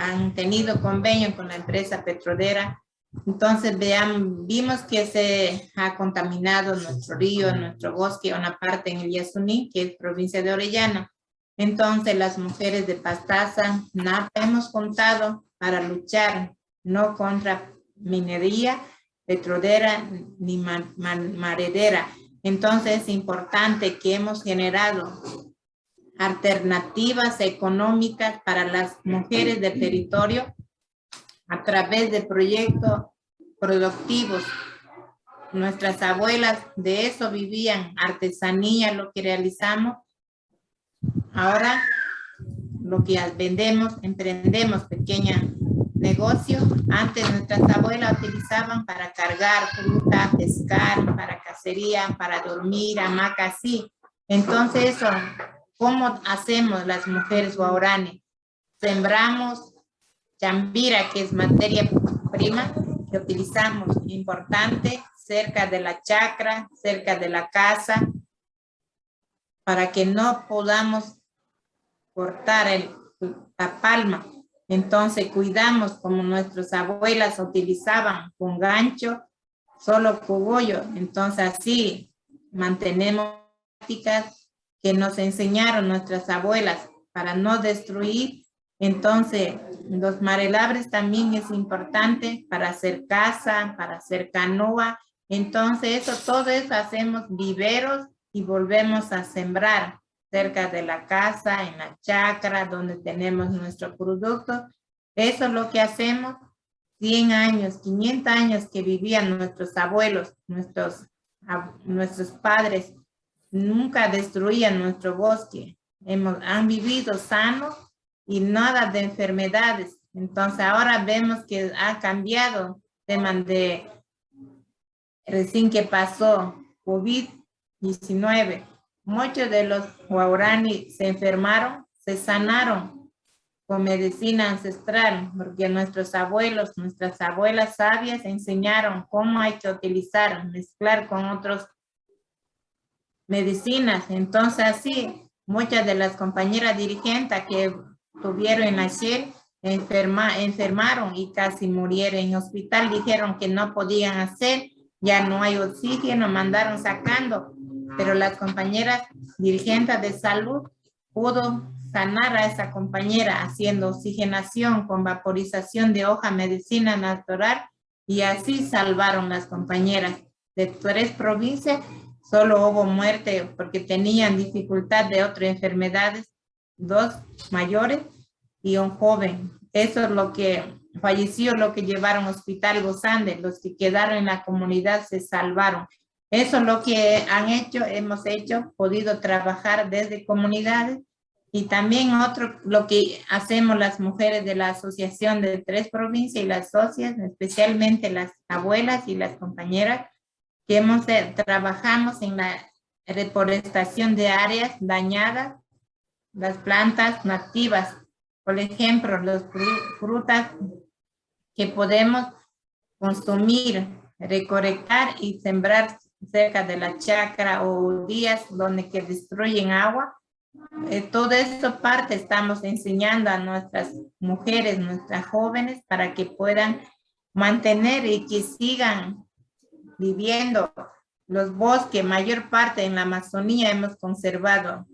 han tenido convenio con la empresa petrolera. Entonces vimos que se ha contaminado nuestro río, nuestro bosque, una parte en el Yasuní, que es provincia de Orellana. Entonces las mujeres de Pastaza, Napa, hemos contado para luchar no contra minería, petrolera ni maredera. Entonces es importante que hemos generado alternativas económicas para las mujeres del territorio a través de proyectos productivos. Nuestras abuelas de eso vivían, artesanía, lo que realizamos. Ahora lo que vendemos, emprendemos pequeña negocio. Antes nuestras abuelas utilizaban para cargar fruta, pescar, para cacería, para dormir, hamaca, así. Entonces eso, ¿cómo hacemos las mujeres guaraní? Sembramos chambira, que es materia prima que utilizamos, importante, cerca de la chacra, cerca de la casa, para que no podamos cortar la palma. Entonces cuidamos como nuestras abuelas utilizaban con gancho, solo cogollo. Entonces así mantenemos prácticas que nos enseñaron nuestras abuelas para no destruir. Entonces los marelabres también es importante para hacer casa, para hacer canoa. Entonces todo eso hacemos viveros y volvemos a sembrar cerca de la casa, en la chacra, donde tenemos nuestro producto. Eso es lo que hacemos. 100 años, 500 años que vivían nuestros abuelos, nuestros padres, nunca destruían nuestro bosque. Han vivido sanos y nada de enfermedades. Entonces ahora vemos que ha cambiado tema de recién que pasó COVID-19. Muchos de los guaraní se enfermaron, se sanaron con medicina ancestral, porque nuestros abuelos, nuestras abuelas sabias enseñaron cómo hay que utilizar, mezclar con otras medicinas. Entonces así, muchas de las compañeras dirigentes que tuvieron en la Shell enfermaron y casi murieron en hospital. Dijeron que no podían hacer, ya no hay oxígeno, mandaron sacando. Pero las compañeras dirigentes de salud pudo sanar a esa compañera haciendo oxigenación con vaporización de hoja, medicina natural, y así salvaron las compañeras. De 3 provincias solo hubo muerte porque tenían dificultad de otras enfermedades, 2 mayores y un joven. Eso es lo que falleció, lo que llevaron al hospital Gozande. Los que quedaron en la comunidad se salvaron. Eso es lo que hemos hecho, podido trabajar desde comunidades. Y también lo que hacemos las mujeres de la asociación de 3 provincias y las socias, especialmente las abuelas y las compañeras, que trabajamos en la reforestación de áreas dañadas, las plantas nativas. Por ejemplo, las frutas que podemos consumir, recolectar y sembrar cerca de la chacra o días donde que destruyen agua. Todo eso parte estamos enseñando a nuestras mujeres, nuestras jóvenes, para que puedan mantener y que sigan viviendo los bosques. Mayor parte en la Amazonía hemos conservado.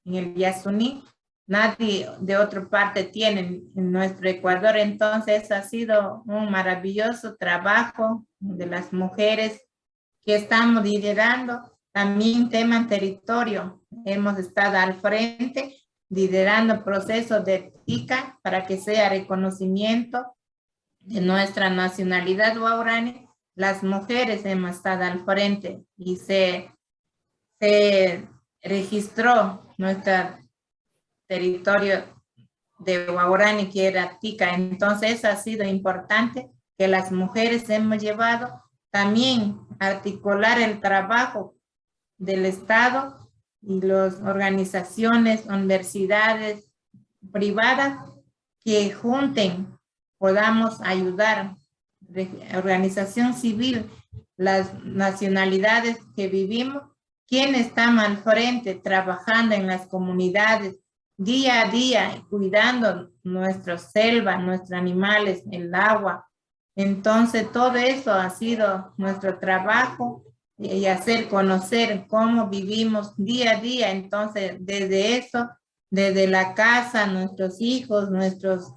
En el Yasuní, nadie de otra parte tiene en nuestro Ecuador. Entonces ha sido un maravilloso trabajo de las mujeres que estamos liderando. También tema territorio. Hemos estado al frente liderando procesos de TICA para que sea reconocimiento de nuestra nacionalidad guaraní. Las mujeres hemos estado al frente y se registró nuestro territorio de guaraní, que era TICA. Entonces ha sido importante que las mujeres hemos llevado también a articular el trabajo del Estado y las organizaciones, universidades privadas que junten, podamos ayudar, organización civil, las nacionalidades que vivimos, quienes están al frente trabajando en las comunidades día a día, cuidando nuestra selva, nuestros animales, el agua. Entonces todo eso ha sido nuestro trabajo y hacer conocer cómo vivimos día a día. Entonces desde eso, desde la casa, nuestros hijos, nuestras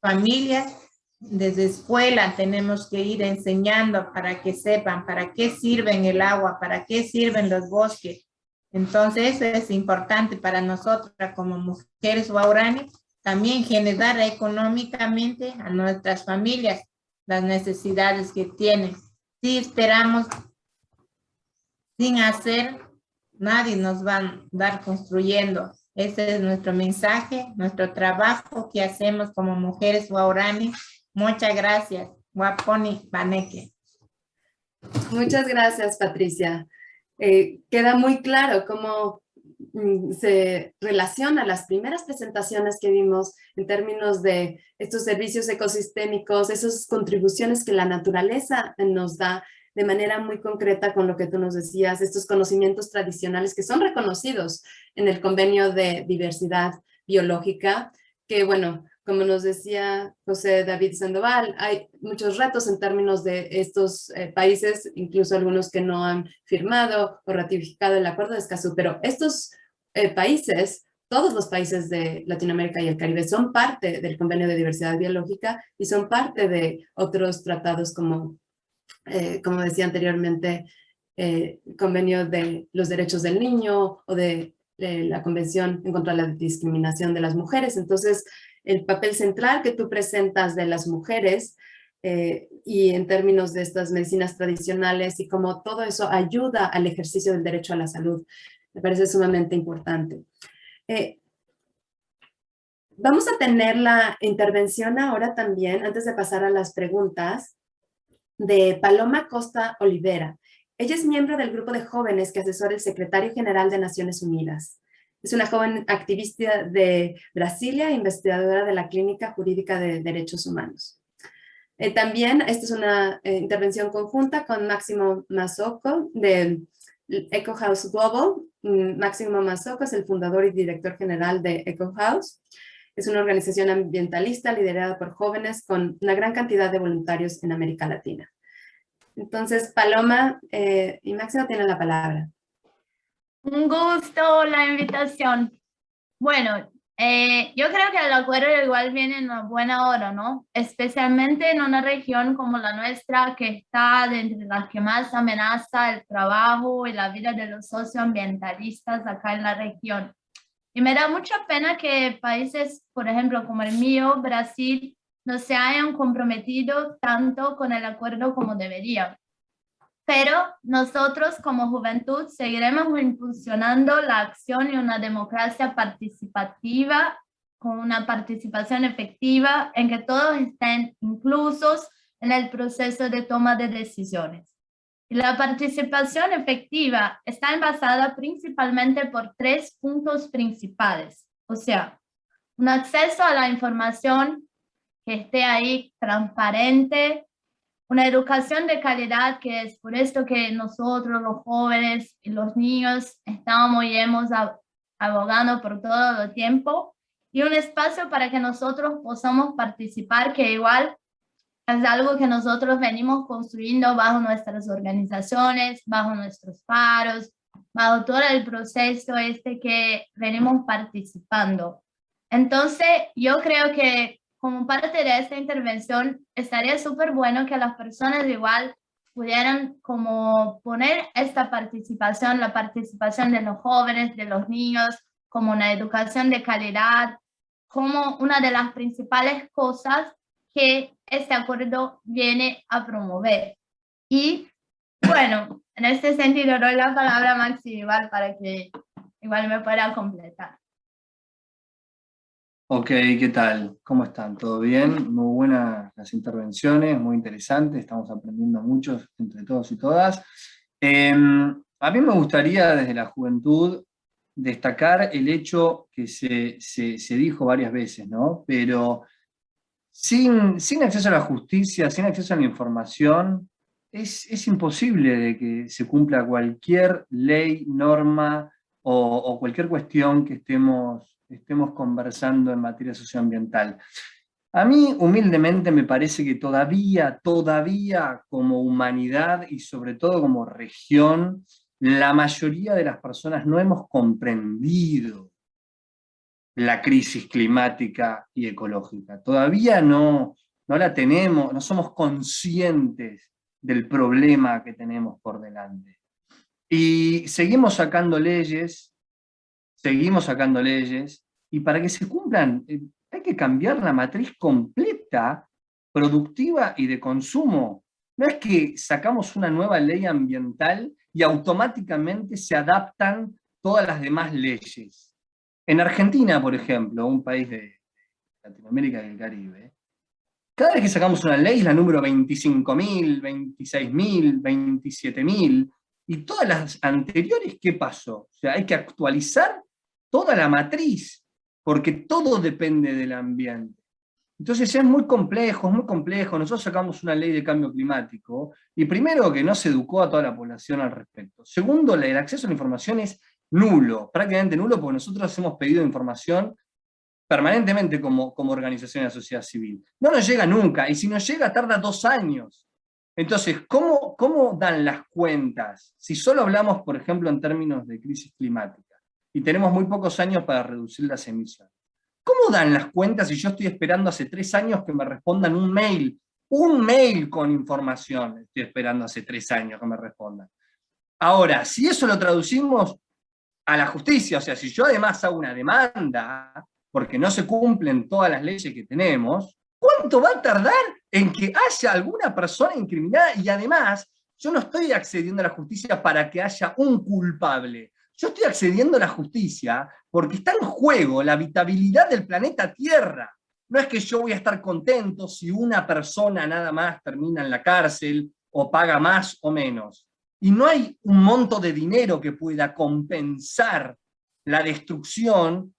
familias, desde escuela tenemos que ir enseñando para que sepan para qué sirven el agua, para qué sirven los bosques. Entonces eso es importante para nosotras como mujeres guaraní, también generar económicamente a nuestras familias las necesidades que tienen. Si esperamos sin hacer, nadie nos va a dar construyendo. Ese es nuestro mensaje, nuestro trabajo que hacemos como mujeres Waorani. Muchas gracias. Waponi Baneke. Muchas gracias, Patricia. Queda muy claro cómo se relaciona las primeras presentaciones que vimos en términos de estos servicios ecosistémicos, esas contribuciones que la naturaleza nos da de manera muy concreta con lo que tú nos decías, estos conocimientos tradicionales que son reconocidos en el Convenio de Diversidad Biológica, que bueno, como nos decía José David Sandoval, hay muchos retos en términos de estos países, incluso algunos que no han firmado o ratificado el Acuerdo de Escazú, pero estos países, todos los países de Latinoamérica y el Caribe son parte del Convenio de Diversidad Biológica y son parte de otros tratados como decía anteriormente, Convenio de los Derechos del Niño o de la Convención en contra de la Discriminación de las Mujeres. Entonces, el papel central que tú presentas de las mujeres y en términos de estas medicinas tradicionales y cómo todo eso ayuda al ejercicio del derecho a la salud, me parece sumamente importante. Vamos a tener la intervención ahora también, antes de pasar a las preguntas, de Paloma Costa Olivera. Ella es miembro del grupo de jóvenes que asesora el secretario general de Naciones Unidas. Es una joven activista de Brasilia e investigadora de la Clínica Jurídica de Derechos Humanos. También esta es una intervención conjunta con Máximo Mazzocco de Eco House Global. Máximo Mazzocco es el fundador y director general de Eco House. Es una organización ambientalista liderada por jóvenes con una gran cantidad de voluntarios en América Latina. Entonces, Paloma y Máximo tienen la palabra. Un gusto la invitación. Bueno, yo creo que el acuerdo igual viene en una buena hora, ¿no? Especialmente en una región como la nuestra, que está entre las que más amenaza el trabajo y la vida de los socioambientalistas acá en la región. Y me da mucha pena que países, por ejemplo, como el mío, Brasil, no se hayan comprometido tanto con el acuerdo como deberían. Pero nosotros como juventud seguiremos impulsionando la acción y una democracia participativa, con una participación efectiva en que todos estén inclusos en el proceso de toma de decisiones. Y la participación efectiva está basada principalmente por 3 puntos principales. O sea, un acceso a la información que esté ahí transparente, una educación de calidad, que es por esto que nosotros, los jóvenes y los niños, estamos y hemos abogando por todo el tiempo, y un espacio para que nosotros podamos participar, que igual es algo que nosotros venimos construyendo bajo nuestras organizaciones, bajo nuestros paros, bajo todo el proceso que venimos participando. Entonces, yo creo que como parte de esta intervención, estaría súper bueno que las personas igual pudieran como poner esta participación, la participación de los jóvenes, de los niños, como una educación de calidad, como una de las principales cosas que este acuerdo viene a promover. Y bueno, en este sentido doy la palabra a Maxi igual para que igual me pueda completar. Ok, ¿qué tal? ¿Cómo están? ¿Todo bien? Muy buenas las intervenciones, muy interesantes, estamos aprendiendo mucho entre todos y todas. A mí me gustaría desde la juventud destacar el hecho que se dijo varias veces, ¿no? Pero sin acceso a la justicia, sin acceso a la información, es imposible de que se cumpla cualquier ley, norma o cualquier cuestión que estemos conversando en materia socioambiental. A mí, humildemente, me parece que todavía como humanidad y sobre todo como región, la mayoría de las personas no hemos comprendido la crisis climática y ecológica. Todavía no la tenemos, no somos conscientes del problema que tenemos por delante. Y seguimos sacando leyes, y para que se cumplan hay que cambiar la matriz completa, productiva y de consumo. No es que sacamos una nueva ley ambiental y automáticamente se adaptan todas las demás leyes. En Argentina, por ejemplo, un país de Latinoamérica y el Caribe, cada vez que sacamos una ley, la número 25.000, 26.000, 27.000, y todas las anteriores, ¿qué pasó? O sea, hay que actualizar toda la matriz, porque todo depende del ambiente. Entonces es muy complejo, es muy complejo. Nosotros sacamos una ley de cambio climático, y primero que no se educó a toda la población al respecto. Segundo, el acceso a la información es nulo, prácticamente nulo, porque nosotros hemos pedido información permanentemente como organización de la sociedad civil. No nos llega nunca, y si nos llega tarda 2 años. Entonces, ¿cómo dan las cuentas? Si solo hablamos, por ejemplo, en términos de crisis climática, y tenemos muy pocos años para reducir las emisiones. ¿Cómo dan las cuentas si yo estoy esperando hace 3 años que me respondan un mail? Un mail con información, estoy esperando hace 3 años que me respondan. Ahora, si eso lo traducimos a la justicia, o sea, si yo además hago una demanda, porque no se cumplen todas las leyes que tenemos, ¿cuánto va a tardar en que haya alguna persona incriminada? Y además, yo no estoy accediendo a la justicia para que haya un culpable. Yo estoy accediendo a la justicia porque está en juego la habitabilidad del planeta Tierra. No es que yo voy a estar contento si una persona nada más termina en la cárcel o paga más o menos. Y no hay un monto de dinero que pueda compensar la destrucción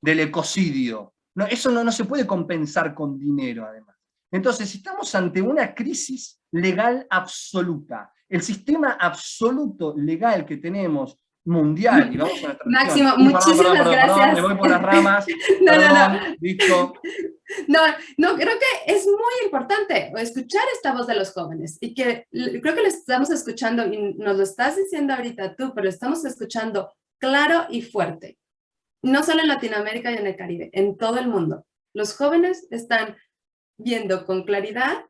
del ecocidio. No, eso no se puede compensar con dinero, además. Entonces, estamos ante una crisis legal absoluta. El sistema absoluto legal que tenemos mundial, y vamos a la Máximo, muchísimas gracias. Me voy por las ramas. No. Listo. No, creo que es muy importante escuchar esta voz de los jóvenes, y que creo que lo estamos escuchando, y nos lo estás diciendo ahorita tú, pero lo estamos escuchando claro y fuerte. No solo en Latinoamérica y en el Caribe, en todo el mundo. Los jóvenes están viendo con claridad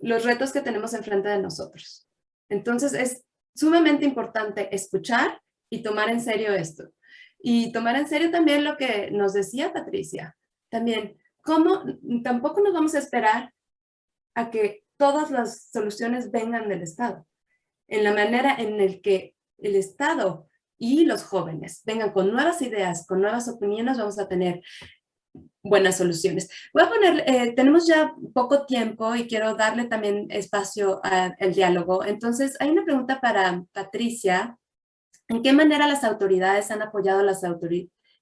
los retos que tenemos enfrente de nosotros. Entonces es sumamente importante escuchar y tomar en serio esto. Y tomar en serio también lo que nos decía Patricia. También, tampoco nos vamos a esperar a que todas las soluciones vengan del Estado. En la manera en la que el Estado y los jóvenes vengan con nuevas ideas, con nuevas opiniones, vamos a tener buenas soluciones. Voy a poner, tenemos ya poco tiempo y quiero darle también espacio al diálogo. Entonces, hay una pregunta para Patricia. ¿En qué manera las autoridades han apoyado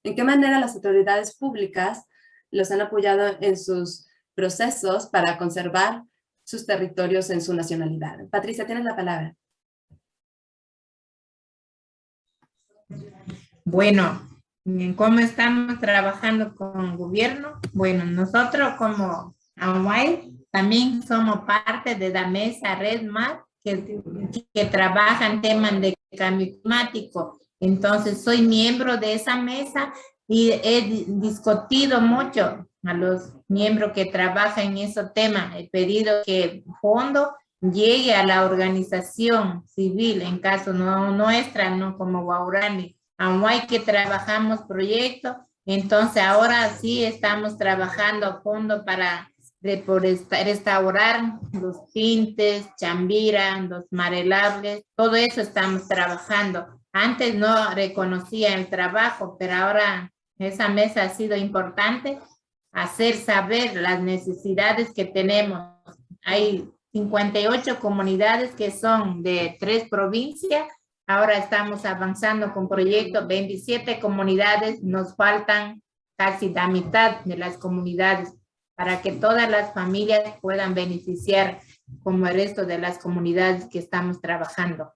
en qué manera las autoridades públicas los han apoyado en sus procesos para conservar sus territorios en su nacionalidad? Patricia, tienes la palabra. Bueno, ¿cómo estamos trabajando con el gobierno? Bueno, nosotros como ANWAY también somos parte de la mesa Red Mar que trabaja en temas de cambio climático. Entonces, soy miembro de esa mesa y he discutido mucho a los miembros que trabajan en ese tema. He pedido que el fondo llegue a la organización civil, en caso no nuestra, no como Guarani, ANWAY, que trabajamos proyectos. Entonces, ahora sí estamos trabajando a fondo para restaurar los tintes, chambira, los marelables, todo eso estamos trabajando. Antes no reconocía el trabajo, pero ahora esa mesa ha sido importante hacer saber las necesidades que tenemos. Hay 58 comunidades que son de 3 provincias. Ahora estamos avanzando con proyectos, 27 comunidades, nos faltan casi la mitad de las comunidades para que todas las familias puedan beneficiar como el resto de las comunidades que estamos trabajando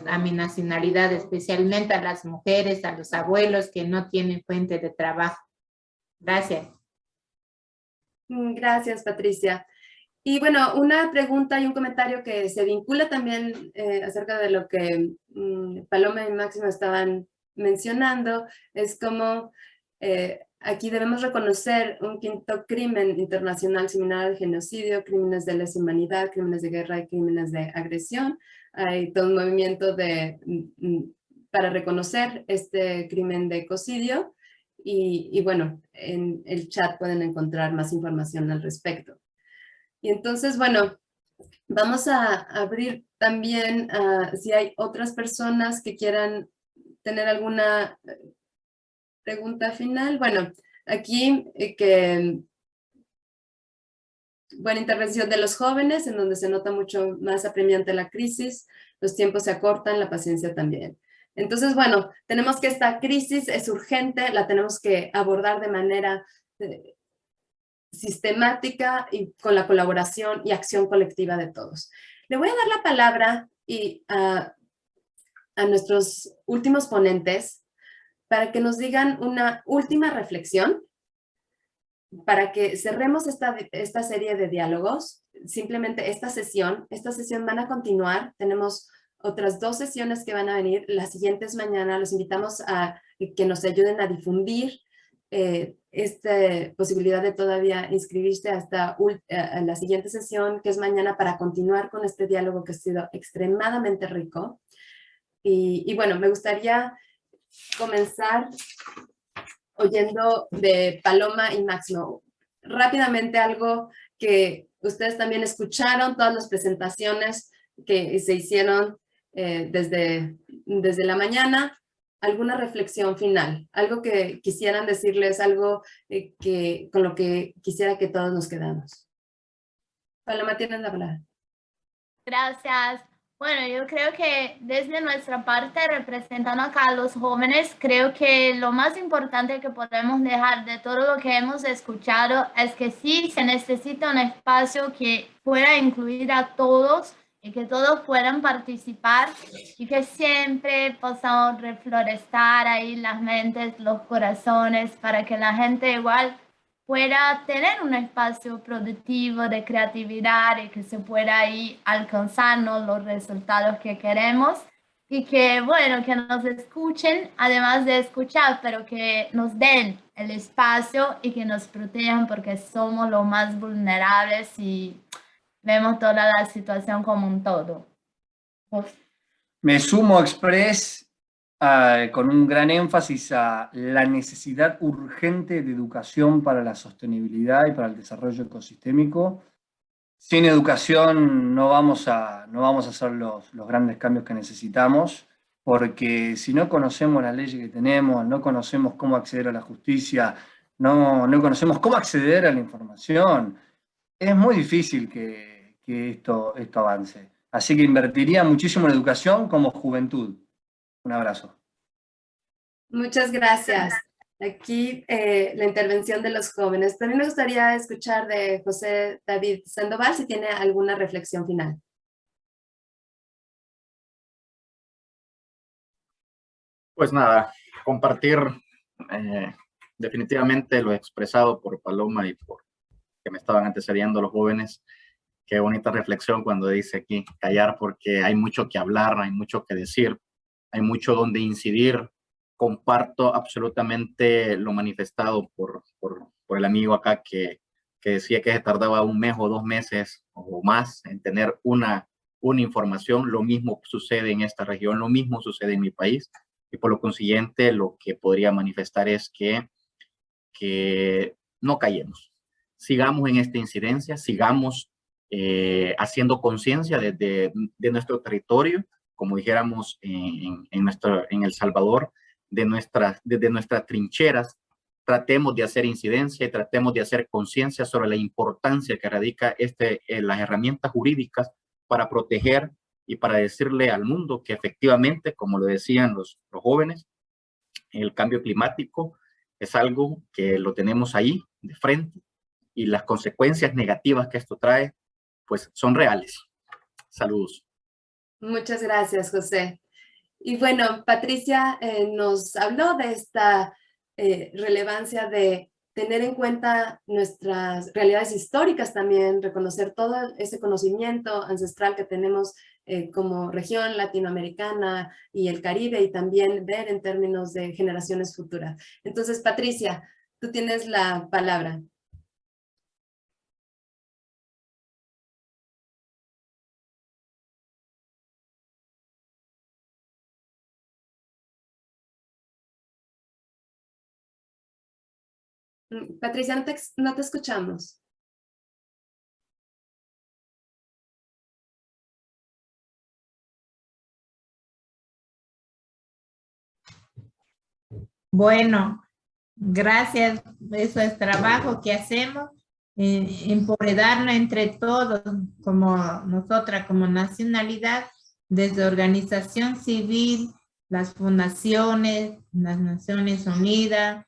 a mi nacionalidad, especialmente a las mujeres, a los abuelos que no tienen fuente de trabajo. Gracias. Gracias, Patricia. Y bueno, una pregunta y un comentario que se vincula también acerca de lo que Paloma y Máximo estaban mencionando, es como aquí debemos reconocer un quinto crimen internacional similar al genocidio, crímenes de lesa humanidad, crímenes de guerra y crímenes de agresión. Hay todo un movimiento para reconocer este crimen de ecocidio y bueno, en el chat pueden encontrar más información al respecto. Y entonces, bueno, vamos a abrir también si hay otras personas que quieran tener alguna pregunta final. Bueno, aquí que buena intervención de los jóvenes, en donde se nota mucho más apremiante la crisis, los tiempos se acortan, la paciencia también. Entonces, bueno, tenemos que esta crisis es urgente, la tenemos que abordar de manera sistemática y con la colaboración y acción colectiva de todos. Le voy a dar la palabra a nuestros últimos ponentes para que nos digan una última reflexión, para que cerremos esta serie de diálogos. Simplemente esta sesión van a continuar. Tenemos otras 2 sesiones que van a venir. Las siguientes mañana los invitamos a que nos ayuden a difundir esta posibilidad de todavía inscribirse hasta la siguiente sesión, que es mañana, para continuar con este diálogo que ha sido extremadamente rico. Y bueno, me gustaría comenzar oyendo de Paloma y Máximo. Rápidamente, algo que ustedes también escucharon, todas las presentaciones que se hicieron desde la mañana. ¿Alguna reflexión final? Algo que quisieran decirles, algo con lo que quisiera que todos nos quedamos. Paloma, tienes la palabra. Gracias. Bueno, yo creo que desde nuestra parte, representando acá a los jóvenes, creo que lo más importante que podemos dejar de todo lo que hemos escuchado es que sí se necesita un espacio que pueda incluir a todos y que todos puedan participar y que siempre podamos reflorestar ahí las mentes, los corazones, para que la gente igual pueda tener un espacio productivo de creatividad y que se pueda ahí alcanzarnos los resultados que queremos y que, bueno, que nos escuchen, además de escuchar, pero que nos den el espacio y que nos protejan, porque somos los más vulnerables y vemos toda la situación como un todo. Me sumo express con un gran énfasis a la necesidad urgente de educación para la sostenibilidad y para el desarrollo ecosistémico. Sin educación no vamos a hacer los grandes cambios que necesitamos, porque si no conocemos las leyes que tenemos, no conocemos cómo acceder a la justicia, no conocemos cómo acceder a la información, es muy difícil que esto avance. Así que invertiría muchísimo en educación como juventud. Un abrazo. Muchas gracias. Aquí la intervención de los jóvenes. También me gustaría escuchar de José David Sandoval si tiene alguna reflexión final. Pues nada, compartir definitivamente lo expresado por Paloma y por que me estaban antecediendo los jóvenes. Qué bonita reflexión cuando dice aquí callar, porque hay mucho que hablar, hay mucho que decir, hay mucho donde incidir. Comparto absolutamente lo manifestado por el amigo acá que decía que se tardaba 1 mes o 2 meses o más en tener una información. Lo mismo sucede en esta región, lo mismo sucede en mi país, y por lo consiguiente lo que podría manifestar es que no callemos. Sigamos en esta incidencia, sigamos haciendo conciencia de nuestro territorio, como dijéramos en El Salvador, desde nuestras trincheras. Tratemos de hacer incidencia y tratemos de hacer conciencia sobre la importancia que radica las herramientas jurídicas para proteger y para decirle al mundo que efectivamente, como lo decían los jóvenes, el cambio climático es algo que lo tenemos ahí de frente, y las consecuencias negativas que esto trae pues son reales. Saludos. Muchas gracias, José. Y bueno, Patricia nos habló de esta relevancia de tener en cuenta nuestras realidades históricas también, reconocer todo ese conocimiento ancestral que tenemos como región latinoamericana y el Caribe, y también ver en términos de generaciones futuras. Entonces, Patricia, tú tienes la palabra. Patricia, no te escuchamos. Bueno, Gracias, eso es trabajo que hacemos, empoderarnos entre todos, como nosotras, como nacionalidad, desde organización civil, las fundaciones, las Naciones Unidas,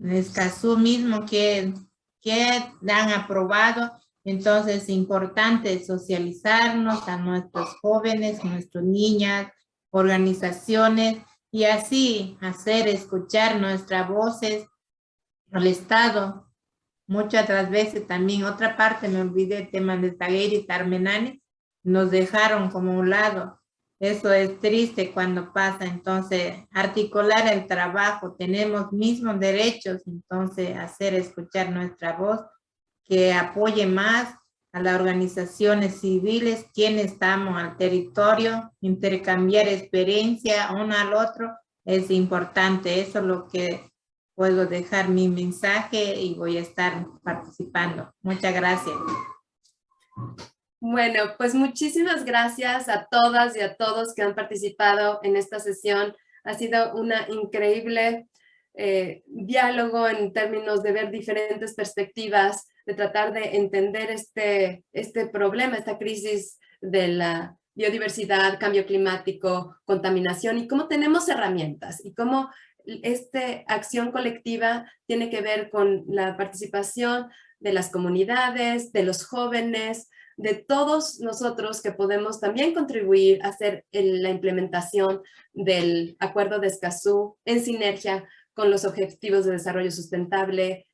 Escazú mismo que han aprobado. Entonces es importante socializarnos a nuestros jóvenes, nuestras niñas, organizaciones, y así hacer escuchar nuestras voces al Estado. Muchas otras veces también, otra parte, me olvidé el tema de Tagueira y Tarmenane, nos dejaron como a un lado. Eso es triste cuando pasa. Entonces, articular el trabajo, tenemos mismos derechos, entonces hacer escuchar nuestra voz, que apoye más a las organizaciones civiles, quienes estamos al territorio, intercambiar experiencia uno al otro, es importante. Eso es lo que puedo dejar mi mensaje y voy a estar participando. Muchas gracias. Bueno, pues muchísimas gracias a todas y a todos que han participado en esta sesión. Ha sido una increíble diálogo en términos de ver diferentes perspectivas, de tratar de entender este problema, esta crisis de la biodiversidad, cambio climático, contaminación, y cómo tenemos herramientas y cómo esta acción colectiva tiene que ver con la participación de las comunidades, de los jóvenes, de todos nosotros que podemos también contribuir a hacer la implementación del Acuerdo de Escazú en sinergia con los Objetivos de Desarrollo Sustentable,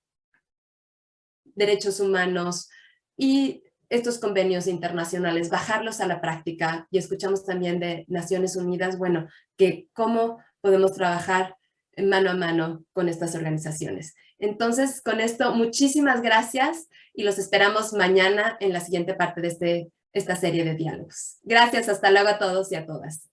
derechos humanos y estos convenios internacionales, bajarlos a la práctica. Y escuchamos también de Naciones Unidas, bueno, que cómo podemos trabajar mano a mano con estas organizaciones. Entonces, con esto, muchísimas gracias y los esperamos mañana en la siguiente parte de esta serie de diálogos. Gracias, hasta luego a todos y a todas.